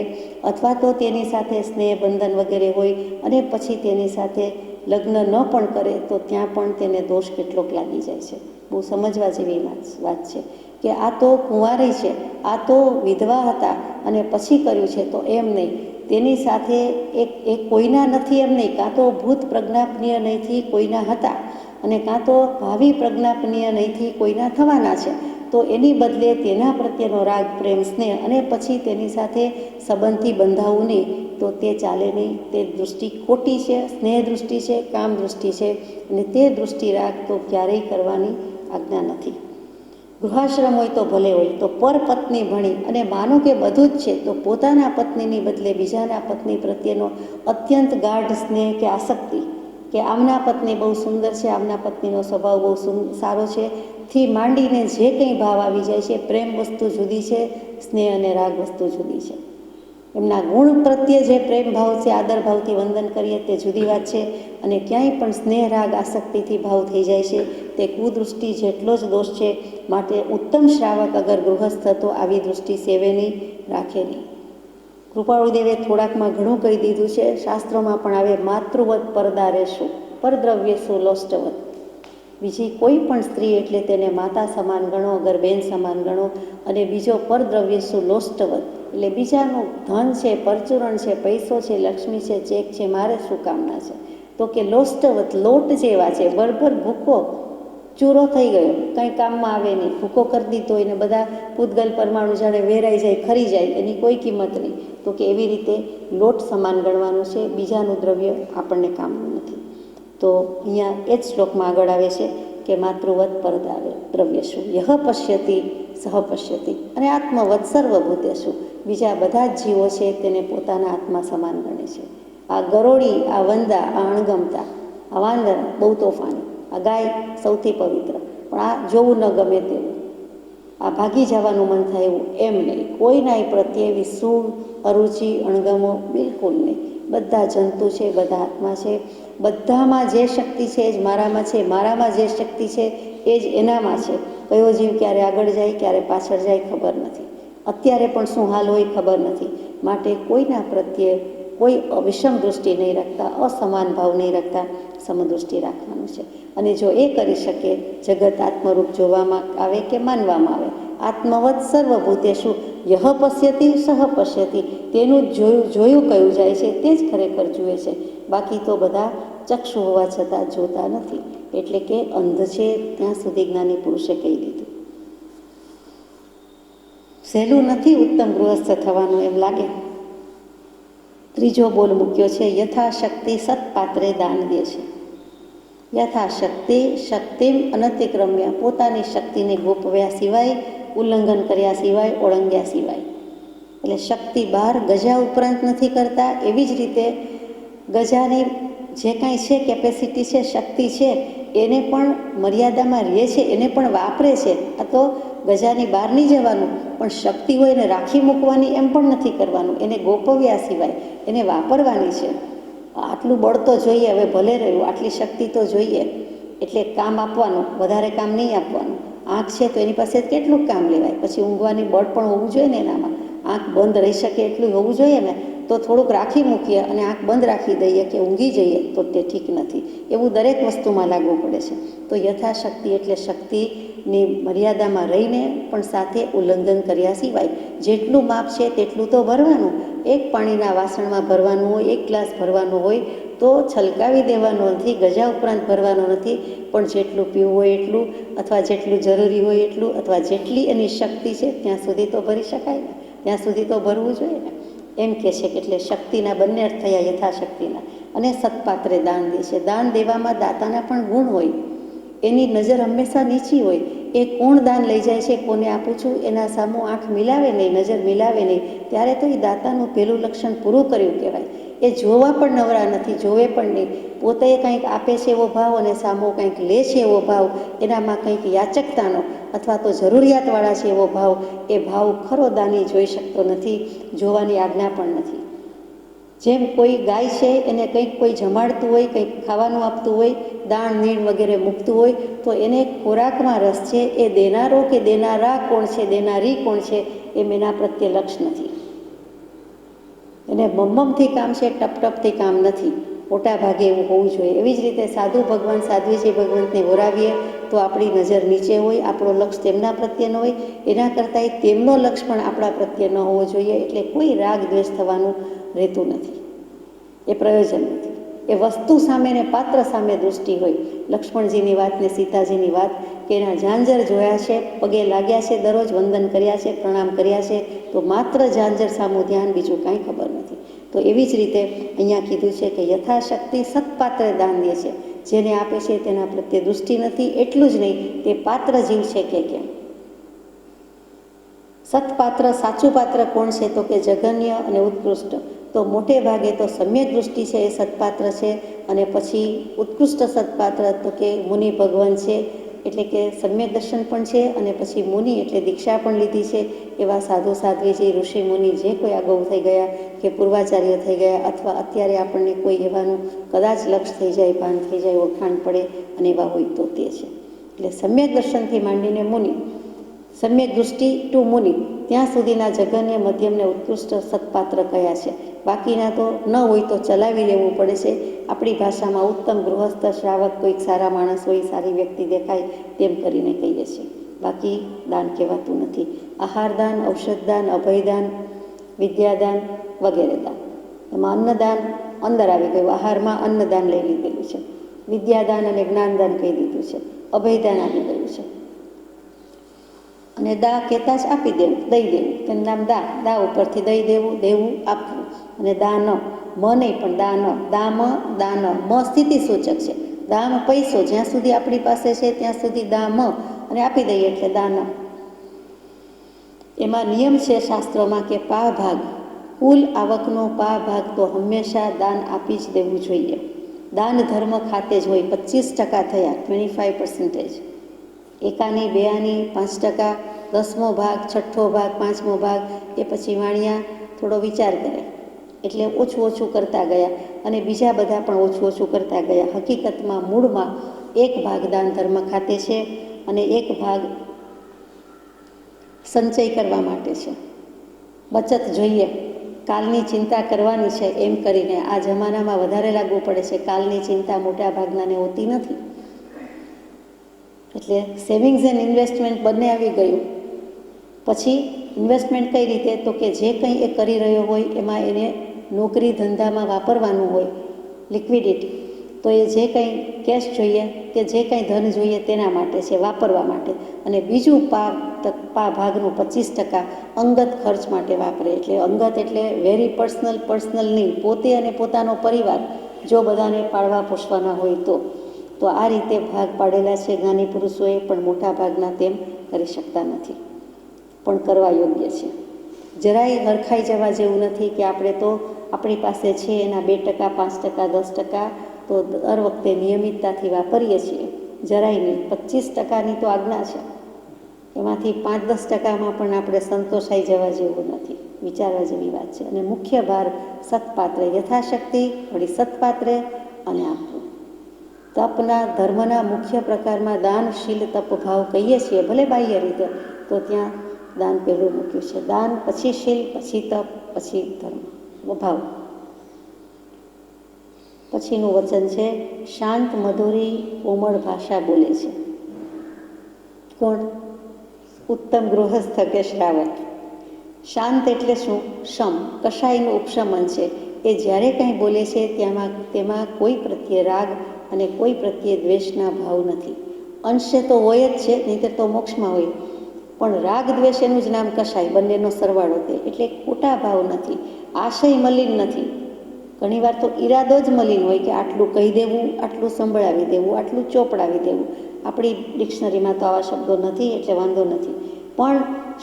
અથવા તો તેની સાથે સ્નેહ બંધન વગેરે હોય અને પછી તેની સાથે લગ્ન ન પણ કરે, તો ત્યાં પણ તેને દોષ કેટલોક લાગી જાય છે. બહુ સમજવા જેવી વાત છે કે આ તો કુંવારી છે, આ તો વિધવા હતા અને પછી કર્યું છે, તો એમ નહીં. તેની સાથે એક કોઈના નથી એમ નહીં, કાં તો ભૂત પ્રજ્ઞાપનીય નહીંથી કોઈના હતા અને કાં તો ભાવિ પ્રજ્ઞાપનીય નહીંથી કોઈના થવાના છે, તો એની બદલે તેના પ્રત્યેનો રાગ, પ્રેમ, સ્નેહ અને પછી તેની સાથે સંબંધથી બંધાવું નહીં, તો તે ચાલે નહીં. તે દૃષ્ટિ ખોટી છે, સ્નેહ દૃષ્ટિ છે, કામ દૃષ્ટિ છે, અને તે દૃષ્ટિ રાગ તો ક્યારેય કરવાની આજ્ઞા નથી. ગૃહાશ્રમ હોય તો ભલે હોય, તો પર પત્ની ભણી અને માનો કે બધું જ છે, તો પોતાના પત્નીની બદલે બીજાના પત્ની પ્રત્યેનો અત્યંત ગાઢ સ્નેહ કે આસક્તિ, કે આમના પત્ની બહુ સુંદર છે, આમના પત્નીનો સ્વભાવ બહુ સારો છે, થી માંડીને જે કંઈ ભાવ આવી જાય છે, પ્રેમ વસ્તુ જુદી છે, સ્નેહ અને રાગ વસ્તુ જુદી છે. એમના ગુણ પ્રત્યે જે પ્રેમ ભાવ છે, આદર ભાવથી વંદન કરીએ તે જુદી વાત છે, અને ક્યાંય પણ સ્નેહ રાગ આસક્તિથી ભાવ થઈ જાય છે, તે કુદૃષ્ટિ જેટલો જ દોષ છે. માટે ઉત્તમ શ્રાવક અગર ગૃહસ્થ તો આવી દૃષ્ટિ સેવે નહીં, રાખે નહીં. કૃપાળુદેવે થોડાકમાં ઘણું કહી દીધું છે. શાસ્ત્રોમાં પણ આવે, માતૃવત પરદારેશું પરદ્રવ્યેશુ લોષ્ટવત. બીજી કોઈ પણ સ્ત્રી એટલે તેને માતા સમાન ગણો, અગર બેન સમાન ગણો, અને બીજો પરદ્રવ્યેશુ લોષ્ટવત એટલે બીજાનું ધન છે, પરચુરણ છે, પૈસો છે, લક્ષ્મી છે, ચેક છે, મારે શું કામના છે, તો કે લોષ્ટવત લોટ જેવા છે. બરબર ભૂકો ચૂરો થઈ ગયો, કંઈ કામમાં આવે નહીં, ભૂકો કરી દીધો એને બધા પૂતગલ પરમાણુ જાણે વેરાઈ જાય, ખરી જાય, એની કોઈ કિંમત નહીં, તો કે એવી રીતે લોટ સમાન ગણવાનું છે. બીજાનું દ્રવ્ય આપણને કામનું નથી. તો અહીંયા એ જ શ્લોકમાં આગળ આવે છે કે માતૃવત પરદ્રવ્યશું યહ પશ્યતિ સહ પશ્યતિ, અને આત્મવત સર્વભૂતેષુ, બીજા બધા જ જીવો છે તેને પોતાના આત્મા સમાન ગણે છે. આ ગરોળી, આ વંદા, આ અણગમતા, આ વાંદર બહુ તોફાની, આ ગાય સૌથી પવિત્ર, પણ આ જોવું ન ગમે તેવું, આ ભાગી જવાનું મન થાય એવું, એમ નહીં. કોઈના પ્રત્યે વિસૂળ, અરુચિ, અણગમો બિલકુલ નહીં. બધા જંતુ છે, બધા આત્મા છે, બધામાં જે શક્તિ છે એ જ મારામાં છે, મારામાં જે શક્તિ છે એ જ એનામાં છે. કયો જીવ ક્યારે આગળ જાય, ક્યારે પાછળ જાય ખબર નથી, અત્યારે પણ શું હાલ હોય ખબર નથી. માટે કોઈના પ્રત્યે કોઈ વિષમ દૃષ્ટિ નહીં રાખતા, અસમાન ભાવ નહીં રાખતા, સમદૃષ્ટિ રાખવાનું છે. અને જો એ કરી શકે, જગત આત્મરૂપ જોવામાં આવે કે માનવામાં આવે, આત્મવત સર્વભૂતેષુ યહ પશ્યતિ સહ પશ્યતિ, તેનું જોયું કયું જાય છે તે જ ખરેખર જુએ છે. બાકી તો બધા ચક્ષુ હોવા છતાં જોતા નથી, એટલે કે અંધ છે ત્યાં સુધી જ્ઞાની પુરુષે કહી દીધું. સહેલું નથી ઉત્તમ ગૃહસ્થ થવાનું એમ લાગે. ત્રીજો બોલ મૂક્યો છે, યથાશક્તિ સત્પાત્રે દાન દે છે. યથાશક્તિ, શક્તિમ અનતિક્રમ્ય, પોતાની શક્તિને ગોપવ્યા સિવાય, ઉલ્લંઘન કર્યા સિવાય, ઓળંગ્યા સિવાય. એટલે શક્તિ બહાર ગજા ઉપરાંત નથી કરતા. એવી જ રીતે ગજાની જે કાંઈ છે કેપેસિટી છે, શક્તિ છે, એને પણ મર્યાદામાં રહે છે, એને પણ વાપરે છે. આ તો ગજાની બહાર નહીં જવાનું, પણ શક્તિ હોય એને રાખી મૂકવાની એમ પણ નથી કરવાનું, એને ગોપવ્યા સિવાય એને વાપરવાની છે. આટલું બળ તો જોઈએ, હવે ભલે રહ્યું, આટલી શક્તિ તો જોઈએ, એટલે કામ આપવાનું, વધારે કામ નહીં આપવાનું. આંખ છે તો એની પાસે કેટલું કામ લેવાય, પછી ઊંઘવાની બળ પણ હોવું જોઈએ ને એનામાં. આંખ બંધ રહી શકે એટલું હોવું જોઈએ ને, તો થોડુંક રાખી મૂકીએ અને આંખ બંધ રાખી દઈએ કે ઊંઘી જઈએ તો તે ઠીક નથી. એવું દરેક વસ્તુમાં લાગુ પડે છે. તો યથાશક્તિ એટલે શક્તિની મર્યાદામાં રહીને પણ સાથે ઉલ્લંઘન કર્યા સિવાય, જેટલું માપ છે તેટલું તો ભરવાનું. એક પાણીના વાસણમાં ભરવાનું હોય, એક ગ્લાસ ભરવાનો હોય તો છલકાવી દેવાનો નથી, ગજા ઉપરાંત ભરવાનો નથી, પણ જેટલું પીવું હોય એટલું, અથવા જેટલું જરૂરી હોય એટલું, અથવા જેટલી એની શક્તિ છે ત્યાં સુધી તો ભરી શકાય ને, ત્યાં સુધી તો ભરવું જોઈએ ને. એમ કહે છે કે એટલે શક્તિના બંને અર્થ થયા, યથાશક્તિના. અને સત્પાત્રે દાન દે છે. દાન દેવામાં દાતાના પણ ગુણ હોય, એની નજર હંમેશા નીચી હોય. એ કોણ દાન લઈ જાય છે, કોને આપું છું, એના સામું આંખ મિલાવે નહીં, નજર મિલાવે નહીં, ત્યારે તો એ દાતાનું પહેલું લક્ષણ પૂરું કર્યું કહેવાય. એ જોવા પણ નવરા નથી, જોવે પણ નહીં. પોતે કંઈક આપે છે એવો ભાવ અને સામો કંઈક લે છે એવો ભાવ, એનામાં કંઈક યાચકતાનો અથવા તો જરૂરિયાતવાળા છે એવો ભાવ, એ ભાવ ખરો દાની જોઈ શકતો નથી, જોવાની આજ્ઞા પણ નથી. જેમ કોઈ ગાય છે, એને કંઈક કોઈ જમાડતું હોય, કંઈક ખાવાનું આપતું હોય, દાણ નીણ વગેરે મૂકતું હોય, તો એને ખોરાકમાં રસ છે. એ દેનારો કે દેનારા કોણ છે, દેનારી કોણ છે, એમ એના પ્રત્યે લક્ષ નથી. એને મમ્મમથી કામ છે, ટપટપથી કામ નથી. મોટા ભાગે એવું હોવું જોઈએ. એવી જ રીતે સાધુ ભગવાન, સાધ્વીજી ભગવંતને વરાવીએ તો આપણી નજર નીચે હોય, આપણો લક્ષ તેમના પ્રત્યે ન હોય, એના કરતાં તેમનો લક્ષ પણ આપણા પ્રત્યે ન હોવો જોઈએ. એટલે કોઈ રાગ દ્વેષ થવાનું રહેતું નથી, એ પ્રયોજન નથી. એ વસ્તુ સામે ને પાત્ર સામે દૃષ્ટિ હોય. લક્ષ્મણજીની વાત ને સીતાજીની વાત, કે એના ઝાંઝર જોયા છે, પગે લાગ્યા છે, દરરોજ વંદન કર્યા છે, પ્રણામ કર્યા છે, તો માત્ર ઝાંઝર સામું ધ્યાન, બીજું કાંઈ ખબર નથી. તો એવી જ રીતે અહીંયા કીધું છે કે યથાશક્તિ સત્પાત્રે દાન દે છે. જેને આપે છે તેના પ્રત્યે દૃષ્ટિ નથી. એટલું જ નહીં, તે પાત્ર જીવ છે કે કેમ. સત્પાત્ર, સાચું પાત્ર કોણ છે, તો કે જગન્ય અને ઉત્કૃષ્ટ. તો મોટે ભાગે તો સમ્યક દૃષ્ટિ છે એ સત્પાત્ર છે, અને પછી ઉત્કૃષ્ટ સત્પાત્ર તો કે મુનિ ભગવાન છે, એટલે કે સમ્યક દર્શન પણ છે, અને પછી મુનિ એટલે દીક્ષા પણ લીધી છે એવા સાધુ સાધ્વીજી, ઋષિ મુનિ જે કોઈ આગળ થઈ ગયા કે પૂર્વાચાર્ય થઈ ગયા, અથવા અત્યારે આપણને કોઈ એવાનું કદાચ લક્ષ થઈ જાય, ભાન થઈ જાય, ઓળખાણ પડે અને એવા હોય તો તે છે. એટલે સમ્યક દર્શનથી માંડીને મુનિ, સમ્યક દૃષ્ટિ ટુ મુનિ, ત્યાં સુધીના જગન્ય, મધ્યમ ને ઉત્કૃષ્ટ સત્પાત્ર કયા છે. બાકીના તો ન હોય તો ચલાવી લેવું પડે છે. આપણી ભાષામાં ઉત્તમ ગૃહસ્થ, શ્રાવક, કોઈક સારા માણસ હોય, સારી વ્યક્તિ દેખાય તેમ કરીને કહીએ છીએ. બાકી દાન કહેવાતું નથી. આહારદાન, ઔષધદાન, અભયદાન, વિદ્યાદાન વગેરે દાન. એમાં અન્નદાન અંદર આવી ગયું. આહારમાં અન્નદાન લઈ લીધેલું છે. વિદ્યાદાન અને જ્ઞાનદાન કહી દીધું છે. અભયદાન આવી ગયું છે. અને દા કહેતા જ આપી દેવું, દઈ દેવું, તેનું નામ દા. દા ઉપરથી દઈ દેવું, દેવું, આપવું. અને દાન, મ નહીં પણ દાન, દામ, દાન, મ સ્થિતિ સૂચક છે. દામ પૈસો, જ્યાં સુધી આપણી પાસે છે ત્યાં સુધી દામ, અને આપી દઈએ એટલે દાન. એમાં નિયમ છે શાસ્ત્રોમાં કે પા ભાગ, કુલ આવકનો પા ભાગ તો હંમેશા દાન આપી જ દેવું જોઈએ. દાન ધર્મ ખાતે જ હોય. 25% થયા, 25%. એકાની, બે આની 5%, 10મો ભાગ, 6ઠ્ઠો ભાગ, 5મો ભાગ, એ પછી વાણિયા થોડો વિચાર કરે એટલે ઓછું ઓછું કરતા ગયા, અને બીજા બધા પણ ઓછું ઓછું કરતા ગયા. હકીકતમાં મૂળમાં એક ભાગ દાન ધર્મ ખાતે છે અને એક ભાગ સંચય કરવા માટે છે. બચત જોઈએ, કાલની ચિંતા કરવાની છે એમ કરીને આ જમાનામાં વધારે લાગુ પડે છે. કાલની ચિંતા મોટા ભાગનાને હોતી નથી. એટલે સેવિંગ્સ એન્ડ ઇન્વેસ્ટમેન્ટ બંને આવી ગયું. પછી ઇન્વેસ્ટમેન્ટ કઈ રીતે? તો કે જે કંઈ એ કરી રહ્યો હોય એમાં એને નોકરી ધંધામાં વાપરવાનું હોય, લિક્વિડિટી, તો એ જે કંઈ કેશ જોઈએ કે જે કંઈ ધન જોઈએ તેના માટે છે, વાપરવા માટે. અને બીજું ભાગનું 25% અંગત ખર્ચ માટે વાપરે. એટલે અંગત એટલે વેરી પર્સનલ નહીં, પોતે અને પોતાનો પરિવાર જો બધાને પાળવા પોષવાના હોય તો આ રીતે ભાગ પાડેલા છે જ્ઞાની પુરુષોએ, પણ મોટા ભાગના તેમ કરી શકતા નથી, પણ કરવા યોગ્ય છે. જરાય હરખાઈ જવા જેવું નથી કે આપણે તો આપણી પાસે છે એના 2%, 5%, 10% તો દર વખતે નિયમિતતાથી વાપરીએ છીએ. જરાય નહીં. 25%ની તો આજ્ઞા છે, એમાંથી 5-10%માં પણ આપણે સંતોષાઈ જવા જેવું નથી. વિચારવા જેવી વાત છે. અને મુખ્ય ભાર સત્પાત્રે, યથાશક્તિ વળી સત્પાત્રે અને આપવું. તપના ધર્મના મુખ્ય પ્રકારમાં દાનશીલ તપ ભાવ કહીએ છીએ, ભલે બાહ્ય રીતે, તો ત્યાં દાન પહેલું મૂક્યું છે. દાન, પછી શીલ, પછી તપ, પછી ધર્મ ભાવ. પછીનું વચન છે શાંત મધુરી કોમળ ભાષા બોલે છે. કોણ? ઉત્તમ ગૃહસ્થ કે શ્રાવક. શાંત એટલે શું? શમ, કશાયનું ઉપશમન છે. એ જ્યારે કંઈ બોલે છે તેમાં કોઈ પ્રત્યે રાગ અને કોઈ પ્રત્યે દ્વેષના ભાવ નથી. અંશે તો હોય જ છે, નહીંતર તો મોક્ષમાં હોય. પણ રાગ દ્વેષ એનું જ નામ કશાય, બંનેનો સરવાળો તે. એટલે ખોટા ભાવ નથી, આશય મલિન નથી. ઘણીવાર તો ઈરાદો જ મલિન હોય કે આટલું કહી દેવું, આટલું સંભળાવી દેવું, આટલું ચોપડાવી દેવું. આપણી ડિક્શનરીમાં તો આવા શબ્દો નથી એટલે વાંધો નથી. પણ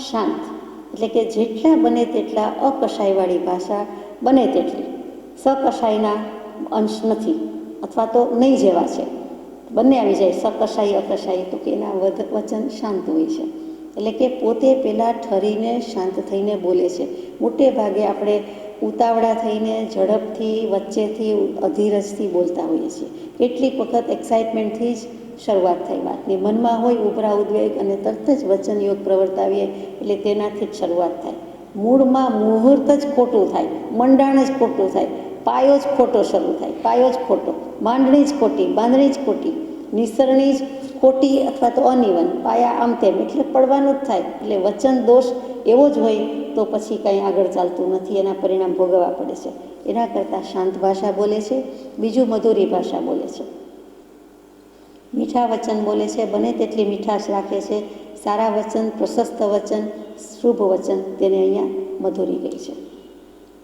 શાંત એટલે કે જેટલા બને તેટલા અકશાયવાળી ભાષા બને તેટલી. સકશાયના અંશ નથી, અથવા તો નહીં જેવા છે, બંને આવી જાય, સકશાય અકશાય, તો કે એના વચન શાંત હોય છે. એટલે કે પોતે પહેલાં ઠરીને શાંત થઈને બોલે છે. મોટે ભાગે આપણે ઉતાવળા થઈને ઝડપથી, વચ્ચેથી, અધીરજથી બોલતા હોઈએ છીએ. કેટલીક વખત એક્સાઇટમેન્ટથી જ શરૂઆત થાય વાતની. મનમાં હોય ઉભરા ઉદ્વેગ અને તરત જ વચનયોગ પ્રવર્તાવીએ એટલે તેનાથી જ શરૂઆત થાય. મૂળમાં મુહૂર્ત જ ખોટું થાય, મંડાણ જ ખોટું થાય, પાયો જ ખોટો શરૂ થાય, પાયો જ ખોટો, માંડણી જ ખોટી, બાંધણી જ ખોટી, નિસરણી જ ખોટી અથવા તો અનિવન, પાયા આમ તેમ, એટલે પડવાનું જ થાય. એટલે વચન દોષ એવો જ હોય તો પછી કંઈ આગળ ચાલતું નથી, એના પરિણામ ભોગવવા પડે છે. એના કરતાં શાંત ભાષા બોલે છે. બીજું મધુરી ભાષા બોલે છે, મીઠા વચન બોલે છે, બને તેટલી મીઠાશ રાખે છે. સારા વચન, પ્રશસ્ત વચન, શુભ વચન, તેને અહીંયા મધુરી કહી છે.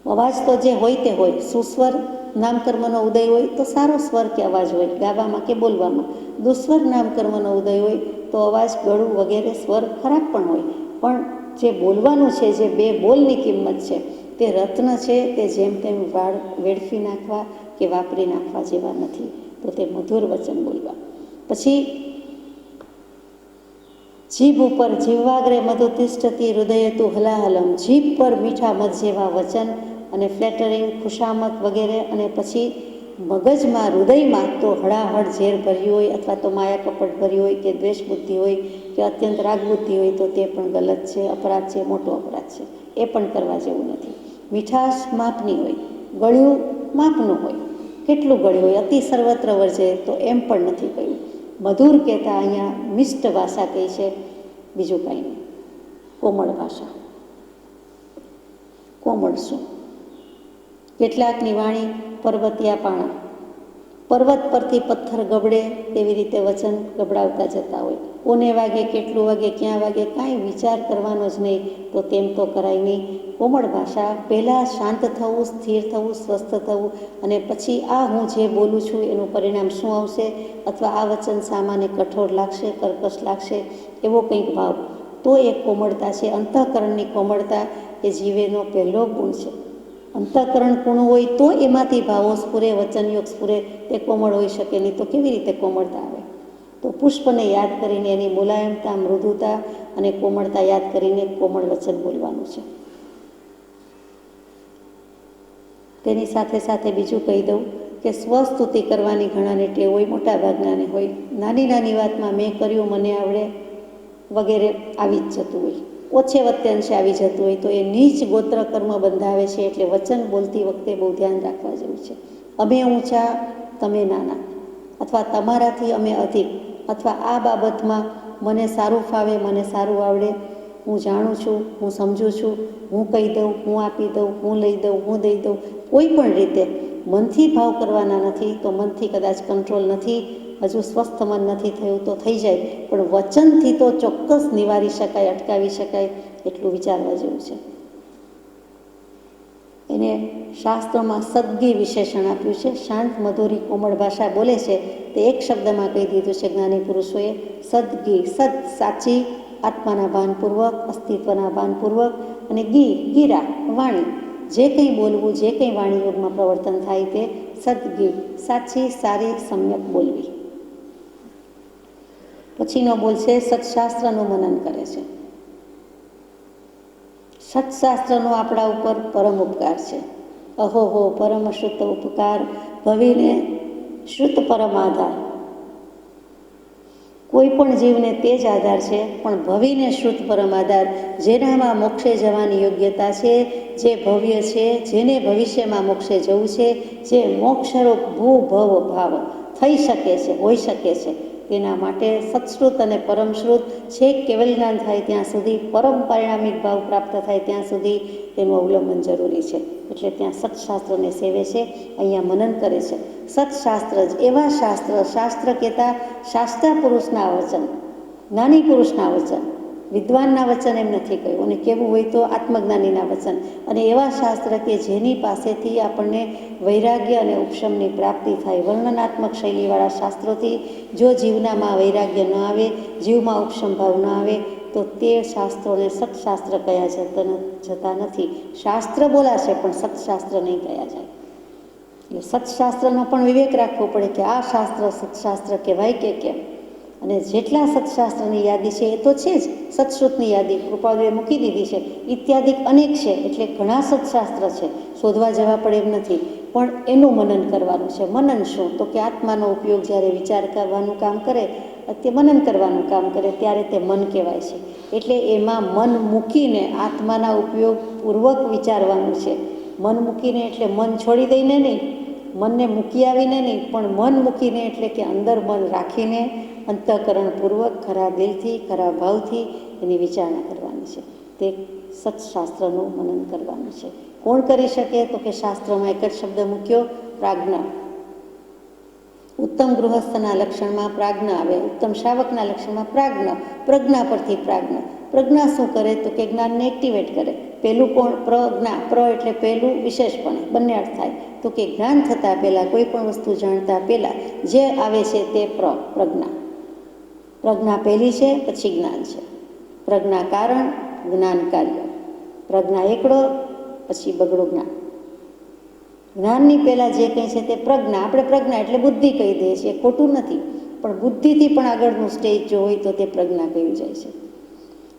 અવાજ તો જે હોય તે હોય. સુસ્વર નામકર્મનો ઉદય હોય તો સારો સ્વર કે અવાજ હોય ગાવામાં કે બોલવામાં. દુસ્વર નામકર્મનો ઉદય હોય તો અવાજ, ગળું વગેરે સ્વર ખરાબ પણ હોય. પણ જે બોલવાનું છે, જે બે બોલની કિંમત છે, તે રત્ન છે. તે જેમ તેમ વેડફી નાખવા કે વાપરી નાખવા જેવા નથી. તો તે મધુર વચન બોલવા. પછી જીભ ઉપર, જીવાગ્રે મધુ તિષ્ઠતિ હૃદય તું હલાહલમ. જીભ પર મીઠા મધ જેવા વચન અને ફ્લેટરિંગ, ખુશામત વગેરે. અને પછી મગજમાં, હૃદયમાં તો હળાહળ ઝેર ભર્યું હોય, અથવા તો માયા કપટ ભર્યું હોય, કે દ્વેષ બુદ્ધિ હોય, કે અત્યંત રાગ બુદ્ધિ હોય, તો તે પણ ગલત છે, અપરાધ છે, મોટો અપરાધ છે. એ પણ કરવા જેવું નથી. મીઠાશ માપની હોય, ગળ્યું માપનું હોય. કેટલું ગળ્યું હોય, અતિ સર્વત્ર વર્જે, તો એમ પણ નથી કહ્યું. મધુર કહેતા અહીંયા મિષ્ટ ભાષા કહી છે, બીજું કાંઈ નહીં. કોમળ ભાષા. કોમળ શું? કેટલાકની વાણી પર્વતિયા પાણા. પર્વત પરથી પથ્થર ગબડે તેવી રીતે વચન ગબડાવતા જતા હોય. કોને વાગે, કેટલું વાગે, ક્યાં વાગે, કાંઈ વિચાર કરવાનો જ નહીં. તો તેમ તો કરાય નહીં. કોમળ ભાષા પહેલાં શાંત થવું, સ્થિર થવું, સ્વસ્થ થવું, અને પછી આ હું જે બોલું છું એનું પરિણામ શું આવશે, અથવા આ વચન સામાન્ય કઠોર લાગશે, કર્કશ લાગશે, એવો કંઈક ભાવ, તો એક કોમળતા છે. અંતઃકરણની કોમળતા એ જીવેનો પહેલો ગુણ છે. અંતઃકરણ કુણું હોય તો એમાંથી ભાવો સ્ફુરે, વચનયોગ સ્ફુરે. તે કોમળ હોઈ શકે નહીં તો કેવી રીતે કોમળતા આવે? તો પુષ્પને યાદ કરીને એની મુલાયમતા, મૃદુતા અને કોમળતા યાદ કરીને કોમળ વચન બોલવાનું છે. તેની સાથે સાથે બીજું કહી દઉં કે સ્વસ્તુતિ કરવાની ઘણાને ટેવ હોય, મોટા ભાગનાને હોય. નાની નાની વાતમાં મેં કર્યું, મને આવડે વગેરે આવી જ જતું હોય, ઓછે વત્યંશે આવી જતું હોય. તો એ નીચ ગોત્ર કર્મ બંધાવે છે. એટલે વચન બોલતી વખતે બહુ ધ્યાન રાખવા જેવું છે. અમે ઊંચા, તમે નાના, અથવા તમારાથી અમે અધિક, અથવા આ બાબતમાં મને સારું ફાવે, મને સારું આવડે, હું જાણું છું, હું સમજું છું, હું કહી દઉં, હું આપી દઉં, હું લઈ દઉં, હું દઈ દઉં. કોઈ પણ રીતે મનથી ભાવ કરવાના નથી. તો મનથી કદાચ કંટ્રોલ નથી, હજુ સ્વસ્થ મન નથી થયું તો થઈ જાય, પણ વચનથી તો ચોક્કસ નિવારી શકાય, અટકાવી શકાય. એટલું વિચારવા જેવું છે. એને શાસ્ત્રોમાં સદ્ગી વિશેષણ આપ્યું છે. શાંત, મધુરી, કોમળ ભાષા બોલે છે તે એક શબ્દમાં કહી દીધું છે જ્ઞાની પુરુષોએ, સદ્ગી. સદ સાચી, આત્માના ભાનપૂર્વક, અસ્તિત્વના ભાનપૂર્વક, અને ગીરા વાણી. જે કંઈ બોલવું, જે કંઈ વાણીયોગમાં પ્રવર્તન થાય તે સદ્ગી, સાચી, સારી, સમ્યક બોલવી. પછીનો બોલ છે સત્શાસ્ત્રનું મનન કરે છે. સત્શાસ્ત્રનો આપણા ઉપર પરમ ઉપકાર છે. અહોહો પરમ શ્રુત ઉપકાર, ભવિને શ્રુત પરમ આધાર. કોઈ પણ જીવને તે જ આધાર છે, પણ ભવિને શ્રુત પરમ આધાર. જેનામાં મોક્ષે જવાની યોગ્યતા છે, જે ભવ્ય છે, જેને ભવિષ્યમાં મોક્ષે જવું છે, જે મોક્ષરૂપ ભૂભવ ભાવ થઈ શકે છે, હોઈ શકે છે, તેના માટે સત્શ્રુત અને પરમશ્રુત છેક કેવલ જ્ઞાન થાય ત્યાં સુધી, પરમ પરિણામિક ભાવ પ્રાપ્ત થાય ત્યાં સુધી તેનું અવલંબન જરૂરી છે. એટલે ત્યાં સત્શાસ્ત્રને સેવે છે, અહીંયા મનન કરે છે. સત્શાસ્ત્ર જ એવા શાસ્ત્ર, શાસ્ત્ર કહેતા શાસ્ત્રા પુરુષના વચન, જ્ઞાની પુરુષના વચન, વિદ્વાનના વચન એમ નથી કહ્યું. અને કહેવું હોય તો આત્મજ્ઞાનીના વચન. અને એવા શાસ્ત્ર કે જેની પાસેથી આપણને વૈરાગ્ય અને ઉપશમની પ્રાપ્તિ થાય. વર્ણનાત્મક શૈલીવાળા શાસ્ત્રોથી જો જીવનામાં વૈરાગ્ય ન આવે, જીવમાં ઉપશમ ભાવ ન આવે, તો તે શાસ્ત્રોને સત્શાસ્ત્ર કયા જતા નથી. શાસ્ત્ર બોલાશે પણ સત્શાસ્ત્ર નહીં કયા જાય. એટલે સત્શાસ્ત્રનો પણ વિવેક રાખવો પડે કે આ શાસ્ત્ર સત્શાસ્ત્ર કહેવાય કે કેમ. અને જેટલા સત્શાસ્ત્રની યાદી છે એ તો છે જ, સત્શ્રુતની યાદી કૃપાળુએ મૂકી દીધી છે. ઇત્યાદિક અનેક છે, એટલે ઘણા સત્શાસ્ત્ર છે, શોધવા જવા પડે એમ નથી. પણ એનું મનન કરવાનું છે. મનન શું? તો કે આત્માનો ઉપયોગ જ્યારે વિચાર કરવાનું કામ કરે, તે મનન કરવાનું કામ કરે ત્યારે તે મન કહેવાય છે. એટલે એમાં મન મૂકીને આત્માના ઉપયોગ પૂર્વક વિચારવાનું છે. મન મૂકીને એટલે મન છોડી દઈને નહીં, મનને મૂકી આવીને નહીં, પણ મન મૂકીને એટલે કે અંદર મન રાખીને અંતઃકરણપૂર્વક ખરા દિલથી, ખરા ભાવથી એની વિચારણા કરવાની છે. તે સત્શાસ્ત્રનું મનન કરવાનું છે. કોણ કરી શકે? તો કે શાસ્ત્રોમાં એક જ શબ્દ મૂક્યો, પ્રાજ્ઞા. ઉત્તમ ગૃહસ્થના લક્ષણમાં પ્રાજ્ઞા આવે, ઉત્તમ શ્રાવકના લક્ષણમાં પ્રાજ્ઞા. પ્રજ્ઞા પરથી પ્રાજ્ઞા. પ્રજ્ઞા શું કરે? તો કે જ્ઞાનને એક્ટિવેટ કરે. પહેલું કોણ? પ્રજ્ઞા. પ્ર એટલે પહેલું, વિશેષપણે બંને અર્થ થાય. તો કે જ્ઞાન થતાં પહેલાં, કોઈ પણ વસ્તુ જાણતા પહેલાં જે આવે છે તે પ્રજ્ઞા. પ્રજ્ઞા પહેલી છે, પછી જ્ઞાન છે. પ્રજ્ઞા કારણ, જ્ઞાન કાર્ય. પ્રજ્ઞા એકડો, પછી બગડો જ્ઞાન. જ્ઞાનની પહેલાં જે કંઈ છે તે પ્રજ્ઞા. આપણે પ્રજ્ઞા એટલે બુદ્ધિ કહી દઈએ છીએ, ખોટું નથી, પણ બુદ્ધિથી પણ આગળનું સ્ટેજ જો હોય તો તે પ્રજ્ઞા કહી જાય છે.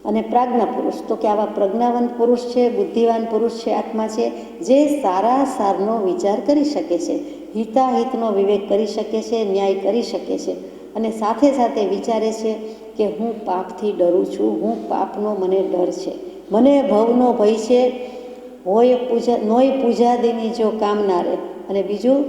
અને પ્રાજ્ઞા પુરુષ, તો કે આવા પ્રજ્ઞાવંત પુરુષ છે, બુદ્ધિવાન પુરુષ છે, આત્મા છે, જે સારા સારનો વિચાર કરી શકે છે, હિતાહિતનો વિવેક કરી શકે છે, ન્યાય કરી શકે છે. અને સાથે સાથે વિચારે છે કે હું પાપથી ડરું છું, હું પાપનો મને ડર છે, મને ભવનો ભય છે, નોય પૂજાદિની જો કામ ના રહે. અને બીજું,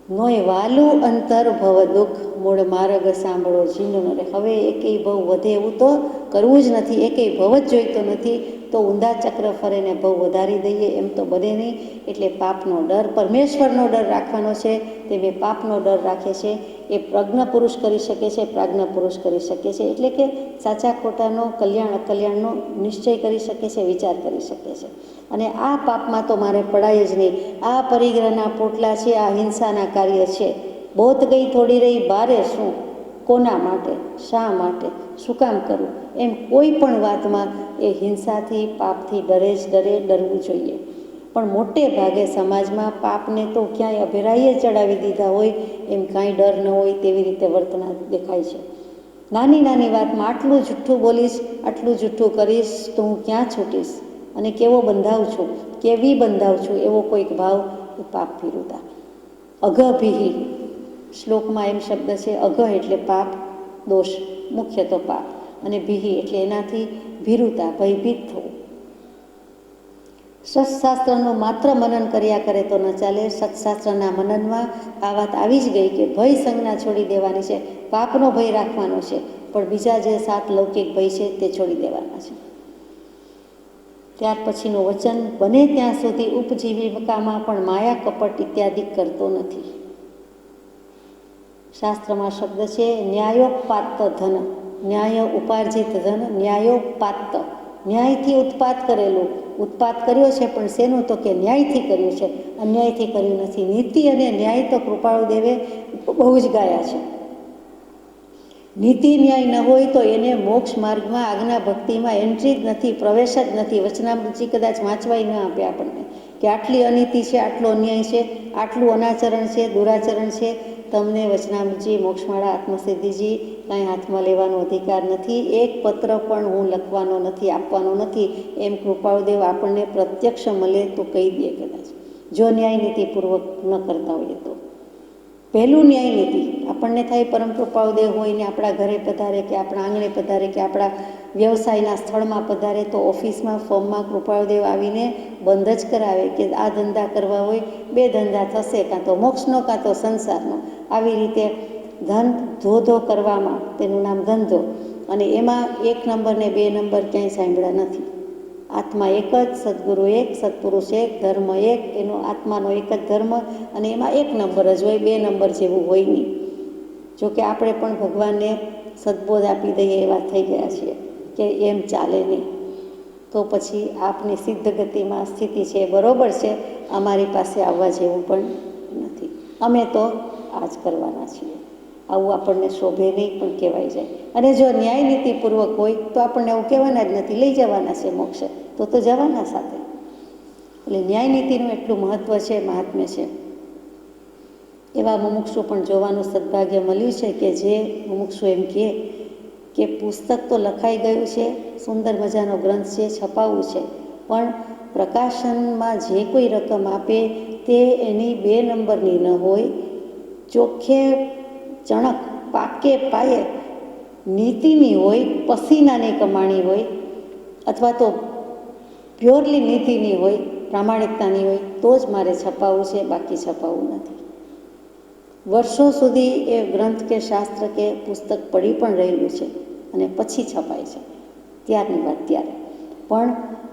નોય વાલું અંતર ભવ દુઃખ, મૂળ માર્ગ સાંભળો જીનો રે. હવે એકેય ભવ વધે એવું તો કરવું જ નથી, એકેય ભવ જ જોઈતો નથી. તો ઊંધા ચક્ર ફરીને ભવ વધારી દઈએ એમ તો બને નહીં. એટલે પાપનો ડર, પરમેશ્વરનો ડર રાખવાનો છે. તે બે પાપનો ડર રાખે છે એ પ્રજ્ઞ પુરુષ કરી શકે છે, પ્રાજ્ઞ પુરુષ કરી શકે છે. એટલે કે સાચા ખોટાનો, કલ્યાણ અકલ્યાણનો નિશ્ચય કરી શકે છે, વિચાર કરી શકે છે. અને આ પાપમાં તો મારે પડાય જ નહીં. આ પરિગ્રહના પોટલા છે, આ હિંસાના કાર્ય છે. બોત ગઈ થોડી રહી બારે શું, કોના માટે, શા માટે, શું કામ કરવું, એમ કોઈ પણ વાતમાં એ હિંસાથી, પાપથી ડરે જ ડરવું જોઈએ. પણ મોટે ભાગે સમાજમાં પાપને તો ક્યાંય અભેરાઈએ ચડાવી દીધા હોય એમ કાંઈ ડર ન હોય તેવી રીતે વર્તના દેખાય છે. નાની નાની વાતમાં આટલું જુઠ્ઠું બોલીશ, આટલું જુઠ્ઠું કરીશ તો હું ક્યાં છૂટીશ, અને કેવો બંધાવ છું, કેવી બંધાવ છું, એવો કોઈક ભાવ એ પાપ વિરુદ્ધા. અઘભિહિ શ્લોકમાં એમ શબ્દ છે, અઘ એટલે પાપ, દોષ, મુખ્ય તો પાપ, અને ભિહિ એટલે એનાથી ભીરુતા, ભયભીત થવું. સત્શાસ્ત્રનું માત્ર મનન કર્યા કરે તો ન ચાલે. સત્શાસ્ત્રના મનનમાં આ વાત આવી જ ગઈ કે ભય સંજ્ઞા છોડી દેવાની છે, પાપનો ભય રાખવાનો છે, પણ બીજા જે 7 લૌકિક ભય છે તે છોડી દેવાના છે. ત્યાર પછીનું વચન, બને ત્યાં સુધી ઉપજીવિકામાં પણ માયા કપટ ઇત્યાદિ કરતો નથી. શાસ્ત્રમાં શબ્દ છે ન્યાયોપાત્ત ધન, ન્યાય ઉપાર્જિત ધન, ન્યાયોપાત્ત, ન્યાયથી ઉત્પાદ કરેલું. ઉત્પાદ કર્યો છે પણ શેનું, તો કે ન્યાયથી કર્યું છે, અન્યાયથી કર્યું નથી. નીતિ અને ન્યાય તો કૃપાળુ દેવે બહુ જ ગાયા છે. નીતિ ન્યાય ન હોય તો એને મોક્ષ માર્ગમાં, આજ્ઞા ભક્તિમાં એન્ટ્રી જ નથી, પ્રવેશ જ નથી. વચનામૃતિ કદાચ વાંચવાય ન આપે આપણને કે આટલી અનીતિ છે, આટલો અન્યાય છે, આટલું અનાચરણ છે, દુરાચરણ છે. તમને વચનામૃતજી, મોક્ષમાળા, આત્મસિદ્ધિજી કાંઈ હાથમાં લેવાનો અધિકાર નથી. એક પત્ર પણ હું લખવાનો નથી, આપવાનો નથી. એમ કૃપાળુદેવ આપણને પ્રત્યક્ષ મળે તો કહી દે કદાચ, જો ન્યાય નીતિપૂર્વક ન કરતા હોઈએ તો. પહેલું ન્યાય નીતિ આપણને થાય, પરમ કૃપાળુદેવ હોય ને આપણા ઘરે પધારે, કે આપણા આંગણે પધારે, કે આપણા વ્યવસાયના સ્થળમાં પધારે, તો ઓફિસમાં, ફોર્મમાં કૃપાળુદેવ આવીને બંધ જ કરાવે કે આ ધંધા કરવા હોય 2 ધંધા થશે, કાં તો મોક્ષનો કાં તો સંસારનો. આવી રીતે ધન ધોધો કરવામાં તેનું નામ ધંધો, અને એમાં 1 નંબર ને 2 નંબર ક્યાંય સાંભળ્યા નથી. આત્મા એક જ, સદગુરુ એક, સત્પુરુષ એક, ધર્મ એક. એનો આત્માનો એક જ ધર્મ, અને એમાં 1 નંબર જ હોય, 2 નંબર જેવું હોય નહીં. જોકે આપણે પણ ભગવાનને સદબોધ આપી દઈએ એવા થઈ ગયા છીએ કે એમ ચાલે નહીં. તો પછી આપની સિદ્ધ ગતિમાં સ્થિતિ છે, બરોબર છે, અમારી પાસે આવવા જેવું પણ નથી. અમે તો આ જ કરવાના છીએ. આવું આપણને શોભે નહીં, પણ કહેવાય જાય. અને જો ન્યાય નીતિપૂર્વક હોય તો આપણને આવું કહેવાના જ નથી, લઈ જવાના છે મોક્ષે, તો જવાના સાથે. એટલે ન્યાય નીતિનું એટલું મહત્ત્વ છે, મહાત્મ્ય છે. એવા મુમુક્ષુ પણ જોવાનું સદભાગ્ય મળ્યું છે કે જે મુમુક્ષુ એમ કે પુસ્તક તો લખાઈ ગયું છે, સુંદર મજાનો ગ્રંથ છે, છપાવવું છે, પણ પ્રકાશનમાં જે કોઈ રકમ આપે તે એની 2 નંબરની ન હોય, ચોખ્ખે ચણક, પાકે પાયે નીતિની હોય, પસીનાની કમાણી હોય, અથવા તો પ્યોરલી નીતિની હોય, પ્રામાણિકતાની હોય, તો જ મારે છપાવવું છે, બાકી છપાવવું નથી. વર્ષો સુધી એ ગ્રંથ કે શાસ્ત્ર કે પુસ્તક પડી પણ રહેલું છે, અને પછી છપાય છે, ત્યારની વાત ત્યારે. પણ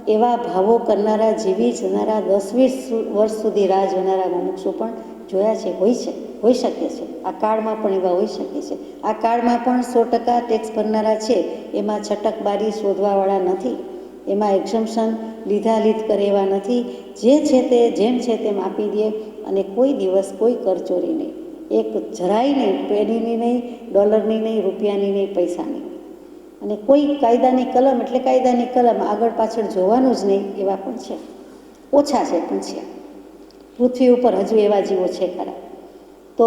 એવા ભાવો કરનારા, જીવી જનારા, 10-20 વર્ષ સુધી રાહ જોનારા મુમુક્ષુ પણ જોયા છે, હોઈ શકે છે. આ કાળમાં પણ એવા હોઈ શકે છે. આ કાળમાં પણ 100% ટેક્સ ભરનારા છે, એમાં છટકબારી શોધવાવાળા નથી, એમાં એક્ઝમ્પશન લીધા લીધ કરે એવા નથી. જે છે તે જેમ છે તેમ આપી દે, અને કોઈ દિવસ કોઈ કરચોરી નહીં, એક જરાય નહીં, પેનીની નહીં, ડોલરની નહીં, રૂપિયાની નહીં, પૈસાની. અને કોઈ કાયદાની કલમ એટલે કાયદાની કલમ, આગળ પાછળ જોવાનું જ નહીં, એવા પણ છે. ઓછા છે પણ છે. પૃથ્વી ઉપર હજુ એવા જીવો છે ખરા. તો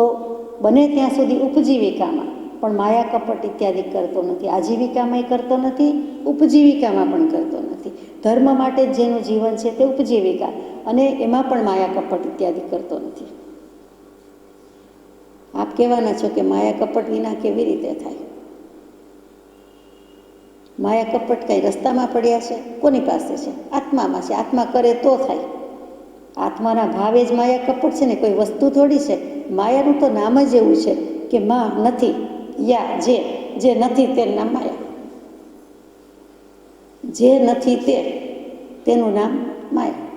બને ત્યાં સુધી ઉપજીવિકામાં પણ માયા કપટ ઇત્યાદિ કરતો નથી. આજીવિકામાંય કરતો નથી, ઉપજીવિકામાં પણ કરતો નથી. ધર્મ માટે જેનું જીવન છે તે ઉપજીવિકા, અને એમાં પણ માયા કપટ ઇત્યાદિ કરતો નથી. આપ કહેવાના છો કે માયા કપટ વિના કેવી રીતે થાય? માયા કપટ કંઈ રસ્તામાં પડ્યા છે? કોની પાસે છે? આત્મામાં છે. આત્મા કરે તો થાય. આત્માના ભાવે જ માયા કપટ છે ને, કોઈ વસ્તુ થોડી છે. માયાનું તો નામ જ એવું છે કે માં નથી, યા જે નથી તેનું નામ માયા. જે નથી તેનું નામ માયા.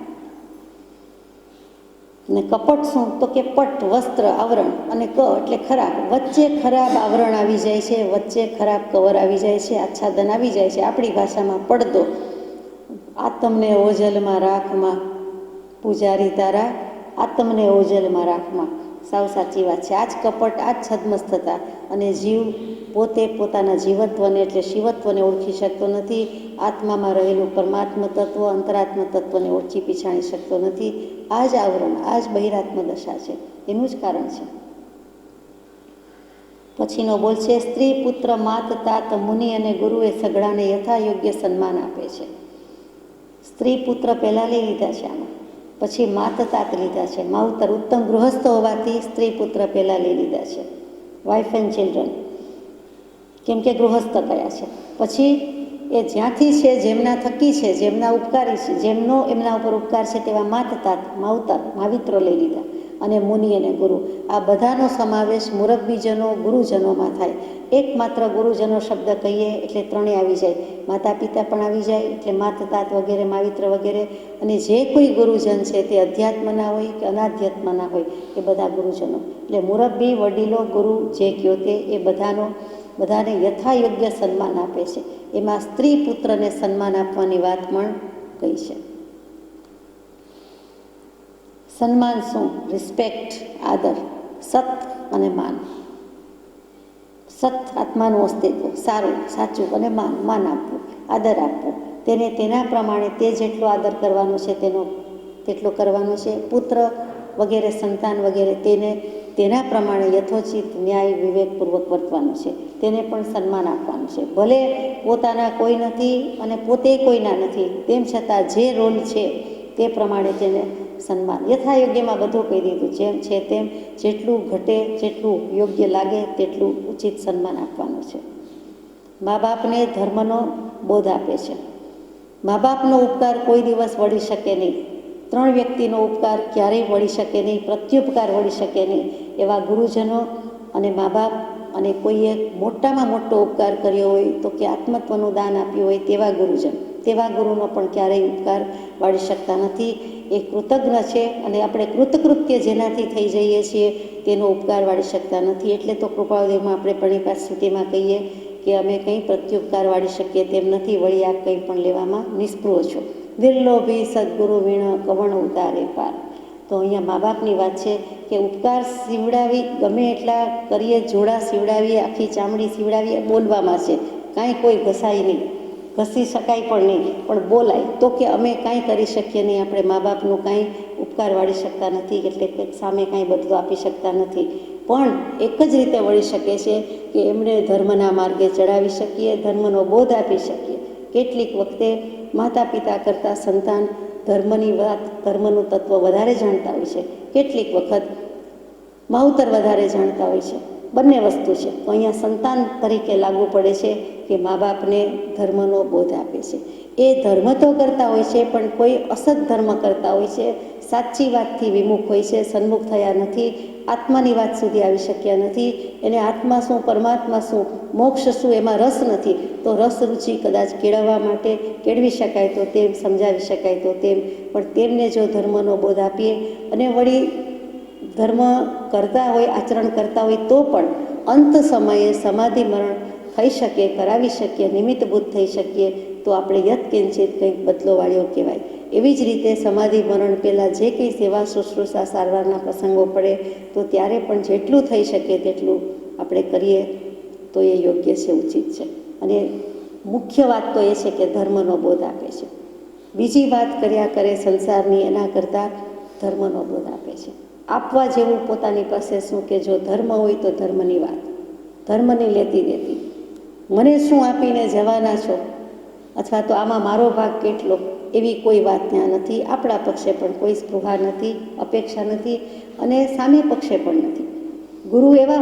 અને કપટ શું? તો કે પટ વસ્ત્ર આવરણ, અને ક એટલે ખરાબ. વચ્ચે ખરાબ આવરણ આવી જાય છે, વચ્ચે ખરાબ કવર આવી જાય છે, આચ્છાદન આવી જાય છે. આપણી ભાષામાં પડદો. આતમને ઓજલમાં રાખમાં પૂજારી તારા, આતમને ઓજલમાં રાખમાં. સાવ સાચી વાત છે. આ જ કપટ, આ જ છદ્મસ્થતા. અને જીવ પોતે પોતાના જીવત્વને એટલે શિવત્વને ઓળખી શકતો નથી. આત્મામાં રહેલું પરમાત્મ તત્વ, અંતરાત્મ તત્વને ઓળખી પીછાણી શકતો નથી. આ જ આવરણ, આ જ બહિરાત્મ દશા છે. એનું જ કારણ છે. પછીનો બોલ છે, સ્ત્રી પુત્ર માત તાત મુનિ અને ગુરુએ સગડાને યથાયોગ્ય સન્માન આપે છે. સ્ત્રી પુત્ર પહેલાં લઈ લીધા છે આમાં, પછી માત તાત લીધા છે. માવતર ઉત્તમ ગૃહસ્થ હોવાથી સ્ત્રી પુત્ર પહેલાં લઈ લીધા છે, વાઇફ એન્ડ ચિલ્ડ્રન, કેમ કે ગૃહસ્થ કયા છે. પછી એ જ્યાંથી છે, જેમના થકી છે, જેમના ઉપકારી છે, જેમનો એમના ઉપર ઉપકાર છે તેવા માત તાત માવતર માવિત્રો લઈ લીધા. અને મુનિ અને ગુરુ, આ બધાનો સમાવેશ મુરબ્બીજનો ગુરુજનોમાં થાય. એકમાત્ર ગુરુજનો શબ્દ કહીએ એટલે ત્રણેય આવી જાય. માતા પિતા પણ આવી જાય એટલે માત તાત વગેરે માવિત્ર વગેરે. અને જે કોઈ ગુરુજન છે તે અધ્યાત્મના હોય કે અનાધ્યાત્મના હોય, એ બધા ગુરુજનો. એટલે મુરબ્બી, વડીલો, ગુરુ જે કહો તે એ બધાને યથાયોગ્ય સન્માન આપે છે. એમાં સ્ત્રી પુત્રને સન્માન આપવાની વાત પણ કહી છે. સન્માન શું? રિસ્પેક્ટ, આદર, સત અને માન. સત આત્માનું અસ્તિત્વ, સારું સાચું, અને માન આપવું, આદર આપવો. તેને તેના પ્રમાણે તે જેટલો આદર કરવાનો છે તેટલો કરવાનો છે. પુત્ર વગેરે, સંતાન વગેરે, તેને તેના પ્રમાણે યથોચિત ન્યાય વિવેકપૂર્વક વર્તવાનું છે. તેને પણ સન્માન આપવાનું છે. ભલે પોતાના કોઈ નથી અને પોતે કોઈના નથી, તેમ છતાં જે રોલ છે તે પ્રમાણે તેને સન્માન. યથાયોગ્યમાં બધું કહી દીધું. જેમ છે તેમ, જેટલું ઘટે, જેટલું યોગ્ય લાગે તેટલું ઉચિત સન્માન આપવાનું છે. મા બાપને ધર્મનો બોધ આપે છે. મા બાપનો ઉપકાર કોઈ દિવસ વળી શકે નહીં. 3 વ્યક્તિનો ઉપકાર ક્યારેય વળી શકે નહીં, પ્રત્યુપકાર વળી શકે નહીં. એવા ગુરુજનો અને મા બાપ, અને કોઈએ મોટામાં મોટો ઉપકાર કર્યો હોય તો કે આત્મત્વનું દાન આપ્યું હોય તેવા ગુરુજન, તેવા ગુરુનો પણ ક્યારેય ઉપકાર વાળી શકતા નથી. એ કૃતજ્ઞ છે, અને આપણે કૃતકૃત્ય જેનાથી થઈ જઈએ છીએ તેનો ઉપકાર વાળી શકતા નથી. એટલે તો કૃપાદેવમાં આપણે પરિપાસ સ્થિતિમાં કહીએ કે અમે કંઈ પ્રત્યુપકાર વાળી શકીએ તેમ નથી, વળી આપ કંઈ પણ લેવામાં નિષ્પૃહ છો. વિરલોભી સદગુરુ વીણ કવણ ઉતારે પાર. તો અહીંયા મા બાપની વાત છે કે ઉપકાર સીવડાવી ગમે એટલા કરીએ, જોડા સીવડાવીએ, આખી ચામડી સીવડાવીએ, બોલવામાં છે. કાંઈ કોઈ ઘસાય નહીં, ઘસી શકાય પણ નહીં, પણ બોલાય તો કે અમે કાંઈ કરી શકીએ નહીં. આપણે મા બાપનું કાંઈ ઉપકાર વાળી શકતા નથી, એટલે કે સામે કાંઈ બદલો આપી શકતા નથી. પણ એક જ રીતે વળી શકે છે કે એમણે ધર્મના માર્ગે ચડાવી શકીએ, ધર્મનો બોધ આપી શકીએ. કેટલીક વખતે માતા પિતા કરતાં સંતાન ધર્મની વાત, ધર્મનું તત્વ વધારે જાણતા હોય છે. કેટલીક વખત માવતર વધારે જાણતા હોય છે. બંને વસ્તુ છે. તો અહીંયા સંતાન તરીકે લાગુ પડે છે કે મા બાપને ધર્મનો બોધ આપે છે. એ ધર્મ તો કરતા હોય છે, પણ કોઈ અસત ધર્મ કરતા હોય છે, સાચી વાતથી વિમુખ હોય છે, સન્મુખ થયા નથી, આત્માની વાત સુધી આવી શક્યા નથી. એને આત્મા શું, પરમાત્મા શું, મોક્ષ શું, એમાં રસ નથી. તો રસ રુચિ કદાચ કેળવવા માટે કેળવી શકાય તો તેમ, સમજાવી શકાય તો તેમ, પણ તેમને જો ધર્મનો બોધ આપીએ અને વળી ધર્મ કરતા હોય, આચરણ કરતા હોય તો પણ અંત સમયે સમાધિ મરણ થઈ શકે, કરાવી શકીએ, નિમિત્તભૂત થઈ શકીએ, તો આપણે યત્કિંચિત કંઈક બદલોવાળીઓ કહેવાય. એવી જ રીતે સમાધિ મરણ પહેલાં જે કંઈ સેવા શુશ્રૂષા સારવારના પ્રસંગો પડે તો ત્યારે પણ જેટલું થઈ શકે તેટલું આપણે કરીએ તો એ યોગ્ય છે, ઉચિત છે. અને મુખ્ય વાત તો એ છે કે ધર્મનો બોધ આપે છે. બીજી વાત કર્યા કરે સંસારની, એના કરતાં ધર્મનો બોધ આપે છે. આપવા જેવું પોતાની પાસે શું, કે જો ધર્મ હોય તો ધર્મની વાત, ધર્મની લેતી દેતી. મને શું આપીને જવાના છો, અથવા તો આમાં મારો ભાગ કેટલો, એવી કોઈ વાત ત્યાં નથી. આપણા પક્ષે પણ કોઈ સ્પૃહા નથી, અપેક્ષા નથી, અને સામે પક્ષે પણ નથી. ગુરુ એવા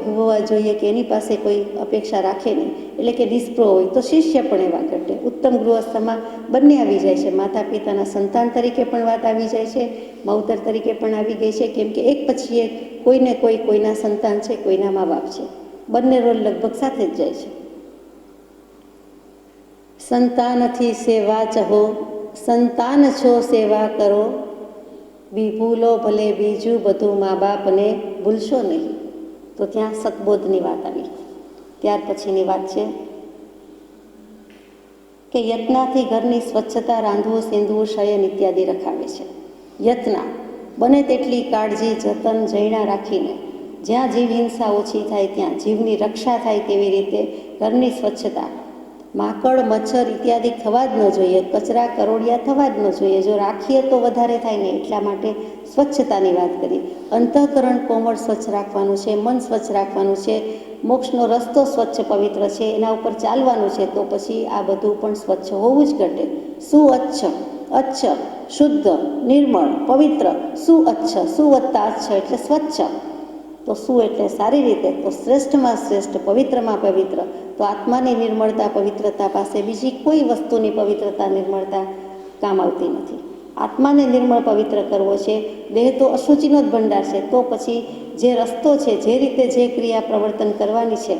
હોવા જોઈએ કે એની પાસે કોઈ અપેક્ષા રાખે નહીં, એટલે કે નિષ્પ્રો હોય. તો શિષ્ય પણ એવા ઘટે. ઉત્તમ ગૃહસ્થમાં બંને આવી જાય છે. માતા પિતાના સંતાન તરીકે પણ વાત આવી જાય છે, માવતર તરીકે પણ આવી ગઈ છે, કેમ કે એક પછી એક કોઈને કોઈના સંતાન છે, કોઈના મા બાપ છે. બંને રોલ લગભગ સાથે જ જાય છે. સંતાનથી સેવા ચહો, સંતાન છો સેવા કરો, ભૂલો ભલે બીજું બધું મા બાપને ભૂલશો નહીં. તો ત્યાં સતબોધની વાત આવી. ત્યાર પછીની વાત છે કે યત્નાથી ઘરની સ્વચ્છતા, રાંધવું, સીંધવું, શયન ઇત્યાદિ રખાવે છે. યત્ના બને તેટલી કાળજી, જતન, જૈણા રાખીને જ્યાં જીવ હિંસા ઓછી થાય ત્યાં જીવની રક્ષા થાય તેવી રીતે ઘરની સ્વચ્છતા, માકડ, મચ્છર ઇત્યાદિ થવા જ ન જોઈએ, કચરા કરોડિયા થવા જ ન જોઈએ. જો રાખીએ તો વધારે થાય ને, એટલા માટે સ્વચ્છતાની વાત કરી. અંતઃકરણ કોમળ સ્વચ્છ રાખવાનું છે, મન સ્વચ્છ રાખવાનું છે, મોક્ષનો રસ્તો સ્વચ્છ પવિત્ર છે, એના ઉપર ચાલવાનું છે. તો પછી આ બધું પણ સ્વચ્છ હોવું જ ઘટે. સુઅચ્છ, અચ્છ, શુદ્ધ, નિર્મળ, પવિત્ર. સુઅચ્છ, સુવત્તા અચ્છ એટલે સ્વચ્છ. તો શું એટલે સારી રીતે, તો શ્રેષ્ઠમાં શ્રેષ્ઠ, પવિત્રમાં પવિત્ર. તો આત્માની નિર્મળતા, પવિત્રતા પાસે બીજી કોઈ વસ્તુની પવિત્રતા, નિર્મળતા કામ આવતી નથી. આત્માને નિર્મળ પવિત્ર કરવો છે. દેહ તો અશુચિનો જ ભંડાર છે. તો પછી જે રસ્તો છે, જે રીતે જે ક્રિયા પ્રવર્તન કરવાની છે,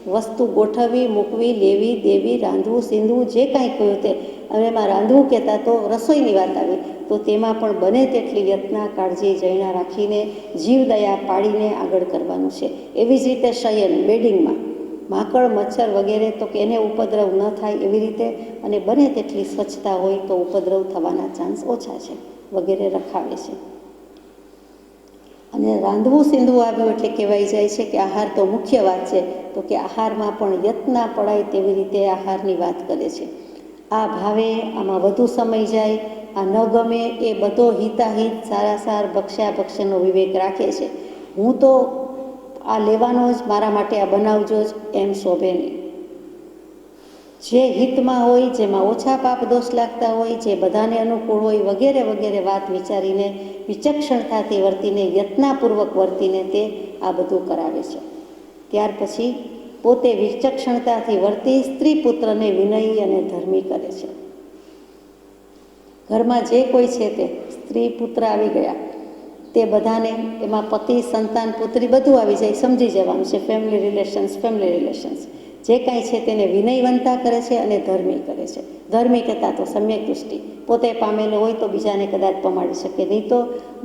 વસ્તુ ગોઠવવી, મૂકવી, લેવી, દેવી, રાંધવું, સીંધવું, જે કાંઈ કહ્યું તે. અને એમાં રાંધવું કહેતા તો રસોઈની વાત આવી. તો તેમાં પણ બને તેટલી યત્ના, કાળજી, જૈણા રાખીને જીવદયા પાડીને આગળ કરવાનું છે. એવી જ રીતે શયન, બેડિંગમાં માકડ, મચ્છર વગેરે તો કે એને ઉપદ્રવ ન થાય એવી રીતે, અને બને તેટલી સ્વચ્છતા હોય તો ઉપદ્રવ થવાના ચાન્સ ઓછા છે, વગેરે રખાવે છે. અને રાંધવું, સીંધવું આવ્યું એટલે કહેવાય જાય છે કે આહાર તો મુખ્ય વાત છે. તો કે આહારમાં પણ યત્ના પડાય તેવી રીતે આહારની વાત કરે છે. આ ભાવે, આમાં વધુ સમય જાય, આ ન ગમે, એ બધો હિતાહિત, સારાસાર, ભક્ષ્યાભક્ષ્યનો વિવેક રાખે છે. હું તો આ લેવાનો જ, મારા માટે આ બનાવજો જ, એમ શોભે નહીં. જે હિતમાં હોય, જેમાં ઓછા પાપ દોષ લાગતા હોય, જે બધાને અનુકૂળ હોય, વગેરે વગેરે વાત વિચારીને, વિચક્ષણતાથી વર્તીને, યત્નાપૂર્વક વર્તીને તે આ બધું કરાવે છે. ત્યાર પછી પોતે વિચક્ષણતાથી વર્તી સ્ત્રી પુત્રને વિનયી અને ધર્મી કરે છે. ઘરમાં જે કોઈ છે તે સ્ત્રી પુત્ર આવી ગયા, તે બધાને એમાં પતિ, સંતાન, પુત્રી બધું આવી જાય, સમજી જવાનું છે. ફેમિલી રિલેશન્સ જે કાંઈ છે તેને વિનયવંતા કરે છે અને ધર્મી કરે છે. ધર્મી કહેતા તો સમ્યક દૃષ્ટિ, પોતે પામેલો હોય તો બીજાને કદાચ પમાડી શકે, નહીં તો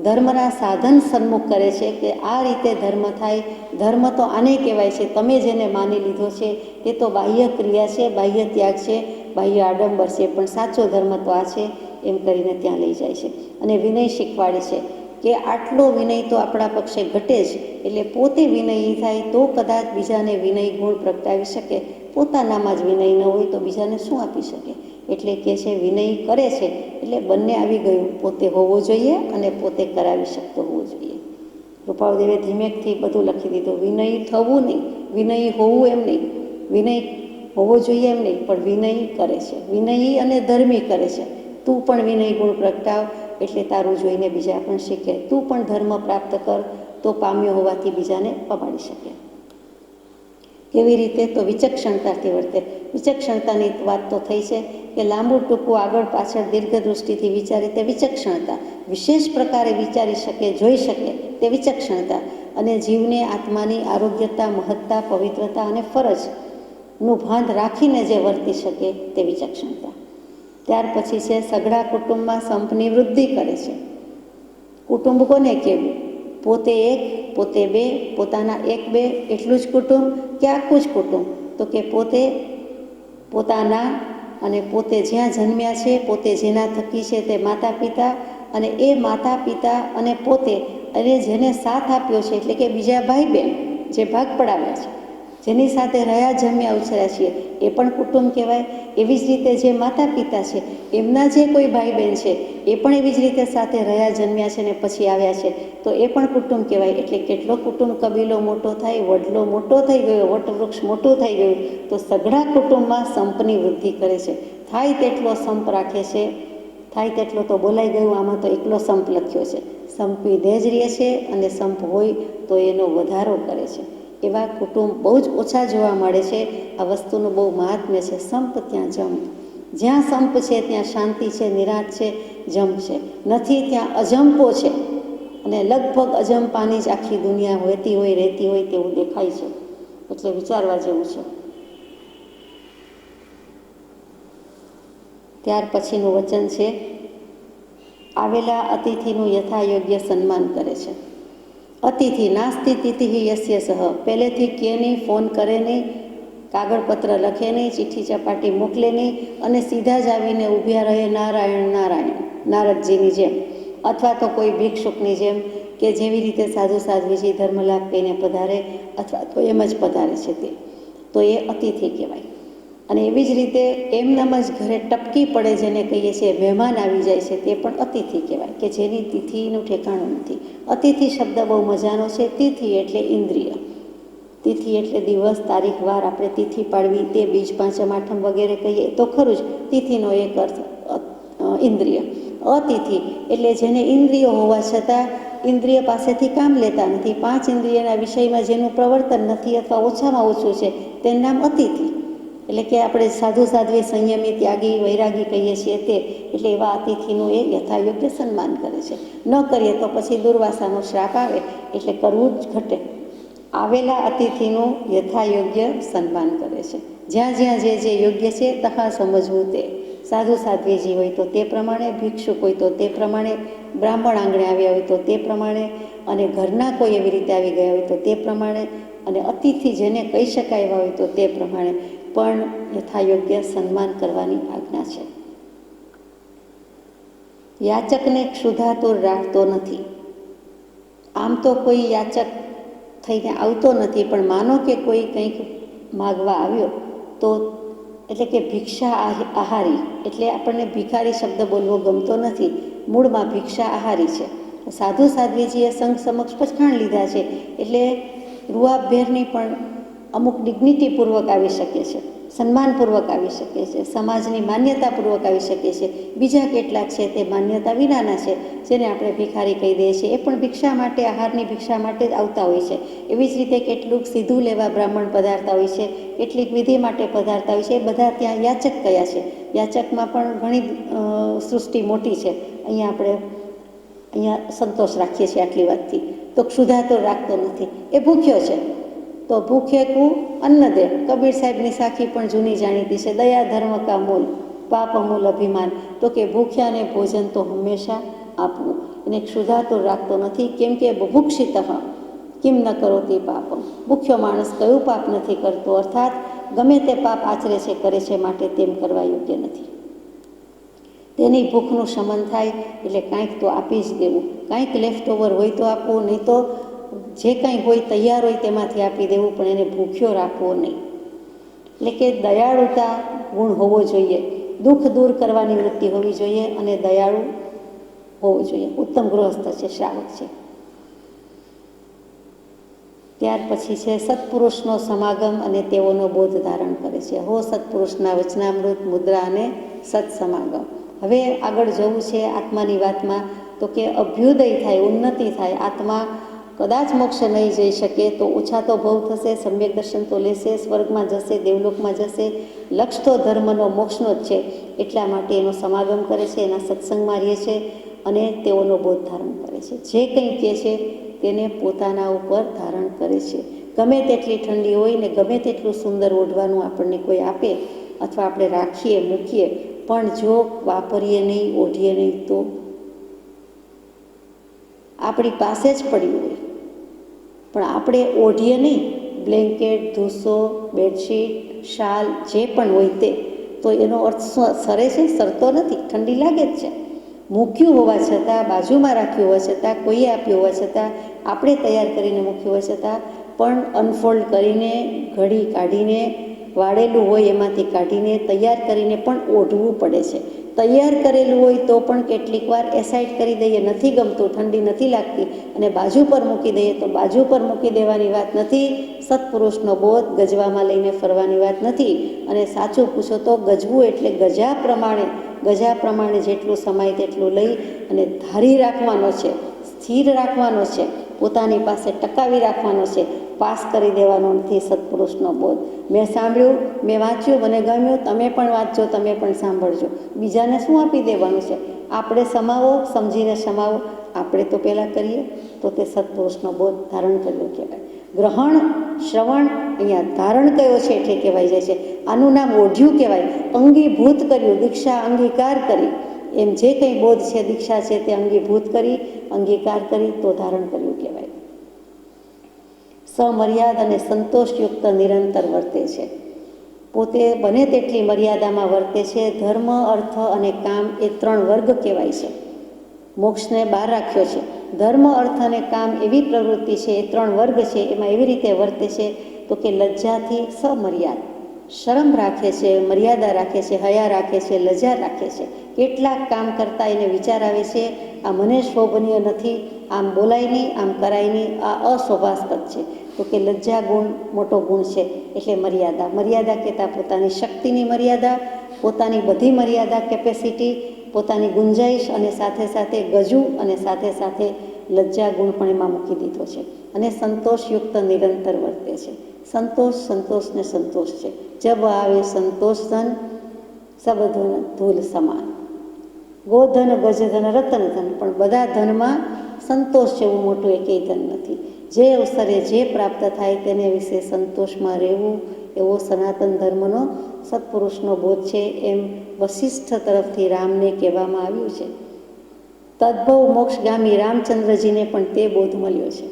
ધર્મના સાધન સન્મુખ કરે છે કે આ રીતે ધર્મ થાય. ધર્મ તો આને કહેવાય છે, તમે જેને માની લીધો છે તે તો બાહ્ય ક્રિયા છે, બાહ્ય ત્યાગ છે, બાહ્ય આડંબર છે, પણ સાચો ધર્મ તો આ છે, એમ કરીને ત્યાં લઈ જાય છે. અને વિનય શીખવાડે છે કે આટલો વિનય તો આપણા પક્ષે ઘટે જ, એટલે પોતે વિનયી થાય તો કદાચ બીજાને વિનય ગુણ પ્રગટાવી શકે. પોતાનામાં જ વિનય ન હોય તો બીજાને શું આપી શકે? એટલે કે છે વિનય કરે છે એટલે બંને આવી ગયું, પોતે હોવો જોઈએ અને પોતે કરાવી શકતો હોવો જોઈએ. કૃપાળદેવે ધીમેકથી બધું લખી દીધું. વિનય થવું નહીં, વિનય હોવું એમ નહીં, વિનય હોવો જોઈએ એમ નહીં, પણ વિનય કરે છે, વિનયી અને ધર્મી કરે છે. તું પણ વિનય ગુણ પ્રગટાવ એટલે તારું જોઈને બીજા પણ શીખે. તું પણ ધર્મ પ્રાપ્ત કર તો પામ્યો હોવાથી બીજાને પમાડી શકે. કેવી રીતે? તો વિચક્ષણતાથી વર્તે. વિચક્ષણતાની વાત તો થઈ છે કે લાંબુ ટૂંકું, આગળ પાછળ, દીર્ઘ દૃષ્ટિથી વિચારે તે વિચક્ષણતા. વિશેષ પ્રકારે વિચારી શકે, જોઈ શકે તે વિચક્ષણતા. અને જીવને આત્માની આરોગ્યતા, મહત્તા, પવિત્રતા અને ફરજનું ભાન રાખીને જે વર્તી શકે તે વિચક્ષણતા. ત્યાર પછી છે સઘળા કુટુંબમાં સંપની વૃદ્ધિ કરે છે. કુટુંબ કોને કહેવું? પોતે એક, પોતે બે, પોતાના એક બે એટલું જ કુટુંબ કે આખું જ કુટુંબ? તો કે પોતે, પોતાના અને પોતે જ્યાં જન્મ્યા છે, પોતે જેના થકી છે તે માતા પિતા, અને એ માતા પિતા અને પોતે, અને જેને સાથ આપ્યો છે એટલે કે બીજા ભાઈ બહેન જે ભાગ પડાવ્યા છે, જેની સાથે રહ્યા, જમ્યા, ઉછર્યા છીએ, એ પણ કુટુંબ કહેવાય. એવી જ રીતે જે માતા પિતા છે એમના જે કોઈ ભાઈ બહેન છે એ પણ એવી જ રીતે સાથે રહ્યા, જન્મ્યા છે ને પછી આવ્યા છે, તો એ પણ કુટુંબ કહેવાય. એટલે કેટલો કુટુંબ કબીલો મોટો થાય, વડલો મોટો થઈ ગયો, વટવૃક્ષ મોટું થઈ ગયું. તો સઘળા કુટુંબમાં સંપની વૃદ્ધિ કરે છે. થાય તેટલો સંપ રાખે છે. થાય તેટલો તો બોલાઈ ગયું, આમાં તો એકલો સંપ લખ્યો છે. સંપ વિધે જ રહે છે અને સંપ હોય તો એનો વધારો કરે છે. એવા કુટુંબ બહુ જ ઓછા જોવા મળે છે. આ વસ્તુનું બહુ મહાત્મ્ય છે. સંપ ત્યાં જંપ. જ્યાં સંપ છે ત્યાં શાંતિ છે, નિરાંત છે, જંપ છે. નથી ત્યાં અજંપો છે અને લગભગ અજંપાની જ આખી દુનિયા વહેતી હોય, રહેતી હોય તેવું દેખાય છે. એટલે વિચારવા જેવું છે. ત્યાર પછીનું વચન છે, આવેલા અતિથિનું યથાયોગ્ય સન્માન કરે છે. અતિથિ નાસ્તિ તિથિ યસ્ય સહ, પહેલેથી કહે નહીં, ફોન કરે નહીં, કાગળપત્ર લખે નહીં, ચિઠ્ઠી ચપાટી મોકલે નહીં અને સીધા જ આવીને ઊભ્યા રહે નારાયણ નારાયણ, નારદજીની જેમ, અથવા તો કોઈ ભિક્ષુકની જેમ કે જેવી રીતે સાધુ સાધ્વીજી ધર્મલાભ કહીને પધારે અથવા તો એમ જ પધારે છે તે, તો એ અતિથિ કહેવાય. અને એવી જ રીતે એમનામ જ ઘરે ટપકી પડે જેને કહીએ છીએ, મહેમાન આવી જાય છે, તે પણ અતિથિ કહેવાય કે જેની તિથિનું ઠેકાણું નથી. અતિથિ શબ્દ બહુ મજાનો છે. તિથિ એટલે ઇન્દ્રિય, તિથિ એટલે દિવસ, તારીખ, વાર. આપણે તિથિ પાડવી તે બીજ, પાંચમ, આઠમ વગેરે કહીએ તો ખરું જ. તિથિનો એક અર્થ ઇન્દ્રિય. અતિથિ એટલે જેને ઇન્દ્રિયો હોવા છતાં ઇન્દ્રિય પાસેથી કામ લેતા નથી, પાંચ ઇન્દ્રિયના વિષયમાં જેનું પ્રવર્તન નથી અથવા ઓછામાં ઓછું છે તેનું નામ અતિથિ. એટલે કે આપણે સાધુ સાધ્વી, સંયમી, ત્યાગી, વૈરાગી કહીએ છીએ તે. એટલે એવા અતિથિનું એ યથાયોગ્ય સન્માન કરે છે. ન કરીએ તો પછી દુર્વાસાનો શ્રાપ આવે, એટલે કરવું જ ઘટે. આવેલા અતિથિનું યથાયોગ્ય સન્માન કરે છે. જ્યાં જ્યાં જે યોગ્ય છે તહા સમજવું તે. સાધુ સાધ્વીજી હોય તો તે પ્રમાણે, ભિક્ષુક હોય તો તે પ્રમાણે, બ્રાહ્મણ આંગણે આવ્યા હોય તો તે પ્રમાણે, અને ઘરના કોઈ એવી રીતે આવી ગયા હોય તો તે પ્રમાણે, અને અતિથિ જેને કહી શકાય એવા હોય તો તે પ્રમાણે પણ યથાયોગ્ય સન્માન કરવાની આજ્ઞા છે. યાચકને ક્ષુધાતુર રાખતો નથી. આમ તો કોઈ યાચક થઈને આવતો નથી, પણ માનો કે કોઈ કંઈક માગવા આવ્યો તો, એટલે કે ભિક્ષા આહારી, એટલે આપણને ભિખારી શબ્દ બોલવો ગમતો નથી. મૂળમાં ભિક્ષા આહારી છે. સાધુ સાધ્વીજીએ સંઘ સમક્ષ પછાણ લીધા છે, એટલે રૂઆભેરની પણ અમુક ડિગ્નિટીપૂર્વક આવી શકે છે, સન્માનપૂર્વક આવી શકે છે, સમાજની માન્યતાપૂર્વક આવી શકે છે. બીજા કેટલાક છે તે માન્યતા વિનાના છે, જેને આપણે ભિખારી કહી દઈએ છીએ. એ પણ ભિક્ષા માટે, આહારની ભિક્ષા માટે જ આવતા હોય છે. એવી જ રીતે કેટલુંક સીધું લેવા બ્રાહ્મણ પધારતા હોય છે, કેટલીક વિધિ માટે પધારતા હોય છે. એ બધા ત્યાં યાચક કયા છે. યાચકમાં પણ ઘણી સૃષ્ટિ મોટી છે. અહીંયા સંતોષ રાખીએ છીએ આટલી વાતથી. તો ક્ષુધા તો રાખતો નથી, એ ભૂખ્યો છે તો ભૂખે કુ અન્ન દે. કબીર સાહેબની સાખી પણ જૂની જાણીતી છે, દયા ધર્મ કા મૂલ, પાપ અમૂલ અભિમાન. તો કે ભૂખ્યાને ભોજન તો હંમેશા આપવું. એને ક્ષુધા તો રાખતો નથી, કેમ કે બભુક્ષિત કિમ ન કરો તે પાપમ. ભૂખ્યો માણસ કયું પાપ નથી કરતો, અર્થાત ગમે તે પાપ આચરે છે, કરે છે, માટે તેમ કરવા યોગ્ય નથી. તેની ભૂખનું શમન થાય એટલે કાંઈક તો આપી જ દેવું. કાંઈક લેફ્ટ ઓવર હોય તો આપવું, નહીં તો જે કાંઈ હોય તૈયાર હોય તેમાંથી આપી દેવું, પણ એને ભૂખ્યો રાખવો નહીં. એટલે કે દયાળુતા ગુણ હોવો જોઈએ, દુઃખ દૂર કરવાની વૃત્તિ હોવી જોઈએ અને દયાળુ હોવો જોઈએ. ઉત્તમ ગૃહસ્થ છે, શ્રાવક છે. ત્યાર પછી છે સત્પુરુષનો સમાગમ અને તેઓનો બોધ ધારણ કરે છે. હો સત્પુરુષના વચનામૃત, મુદ્રા અને સત્સમાગમ. હવે આગળ જવું છે આત્માની વાતમાં, તો કે અભ્યુદય થાય, ઉન્નતિ થાય. આત્મા કદાચ મોક્ષ નહીં જઈ શકે તો ઓછા તો ભવ થશે, સમ્યક દર્શન તો લેશે, સ્વર્ગમાં જશે, દેવલોકમાં જશે. લક્ષ્ય તો ધર્મનો, મોક્ષનો જ છે. એટલા માટે એનો સમાગમ કરે છે, એના સત્સંગમાં રહે છે અને તેઓનો બોધ ધારણ કરે છે. જે કંઈ કહે છે તેને પોતાના ઉપર ધારણ કરે છે. ગમે તેટલી ઠંડી હોય ને ગમે તેટલું સુંદર ઓઢવાનું આપણને કોઈ આપે અથવા આપણે રાખીએ, મૂકીએ, પણ જો વાપરીએ નહીં, ઓઢીએ નહીં તો આપણી પાસે જ પડ્યું હોય પણ આપણે ઓઢીએ નહીં, બ્લેન્કેટ, ધૂસો, બેડશીટ, શાલ જે પણ હોય તે, તો એનો અર્થ સરે છે? સરતો નથી, ઠંડી લાગે જ છે. મૂક્યું હોવા છતાં, બાજુમાં રાખ્યું હોવા છતાં, કોઈએ આપ્યું હોવા છતાં, આપણે તૈયાર કરીને મૂક્યું હોવા છતાં પણ અનફોલ્ડ કરીને, ઘડી કાઢીને, વાળેલું હોય એમાંથી કાઢીને, તૈયાર કરીને પણ ઓઢવું પડે છે. તૈયાર કરેલું હોય તો પણ કેટલીક વાર એસાઇડ કરી દઈએ, નથી ગમતું, ઠંડી નથી લાગતી, અને બાજુ પર મૂકી દઈએ તો બાજુ પર મૂકી દેવાની વાત નથી. સત્પુરુષનો બોધ ગજવામાં લઈને ફરવાની વાત નથી. અને સાચું પૂછો તો ગજવું એટલે ગજા પ્રમાણે જેટલું સમાય તેટલું લઈ અને ધારી રાખવાનો છે. સ્થિર રાખવાનો છે, પોતાની પાસે ટકાવી રાખવાનો છે, પાસ કરી દેવાનો નથી સત્પુરુષનો બોધ. મેં સાંભળ્યું, મેં વાંચ્યું, મને ગમ્યું, તમે પણ વાંચજો, તમે પણ સાંભળજો. બીજાને શું આપી દેવાનું છે? આપણે સમાવો, સમજીને સમાવો. આપણે તો પહેલાં કરીએ તો તે સત્પુરુષનો બોધ ધારણ કર્યો કહેવાય. ગ્રહણ, શ્રવણ, અહીંયા ધારણ કયો છે એટલે કહેવાય જાય છે. આનું નામ ઓઢ્યું કહેવાય. અંગીભૂત કર્યું, દીક્ષા અંગીકાર કરી. એમ જે કંઈ બોધ છે, દીક્ષા છે, તે અંગીભૂત કરી, અંગીકાર કરી તો ધારણ કર્યું કહેવાય. સમર્યાદ અને સંતોષયુક્ત નિરંતર વર્તે છે. પોતે બને તેટલી મર્યાદામાં વર્તે છે. ધર્મ, અર્થ અને કામ એ 3 વર્ગ કહેવાય છે. મોક્ષને બહાર રાખ્યો છે. ધર્મ, અર્થ અને કામ એવી પ્રવૃત્તિ છે, એ 3 વર્ગ છે. એમાં એવી રીતે વર્તે છે તો કે લજ્જાથી સમર્યાદ, શરમ રાખે છે, મર્યાદા રાખે છે, હયા રાખે છે, લજ્જા રાખે છે. કેટલાક કામ કરતાં એને વિચાર આવે છે, આ મને શોભનીય નથી, આમ બોલાય નહીં, આમ કરાય નહીં, આ અશોભાસ્પદ છે. તો કે લજ્જા ગુણ મોટો ગુણ છે. એટલે મર્યાદા, મર્યાદા કહેતા પોતાની શક્તિની મર્યાદા, પોતાની બધી મર્યાદા, કેપેસિટી, પોતાની ગુંજાઈશ અને સાથે સાથે ગજુ અને સાથે સાથે લજ્જા ગુણ પણ એમાં મૂકી દીધો છે. અને સંતોષયુક્ત નિરંતર વર્તે છે. સંતોષ, સંતોષ ને સંતોષ છે. જબ આવે સંતોષ ધન, સબ ધન ધૂલ સમાન. ગોધન, ગજધન, રતન ધન, પણ બધા ધનમાં સંતોષ જેવું મોટું એકેય ધન નથી. જે અવસરે જે પ્રાપ્ત થાય તેને વિશે સંતોષમાં રહેવું, એવો સનાતન ધર્મનો સત્પુરુષનો બોધ છે. એમ વશિષ્ઠ તરફથી રામને કહેવામાં આવ્યું છે. તદ્ભવ મોક્ષગામી રામચંદ્રજીને પણ તે બોધ મળ્યો છે.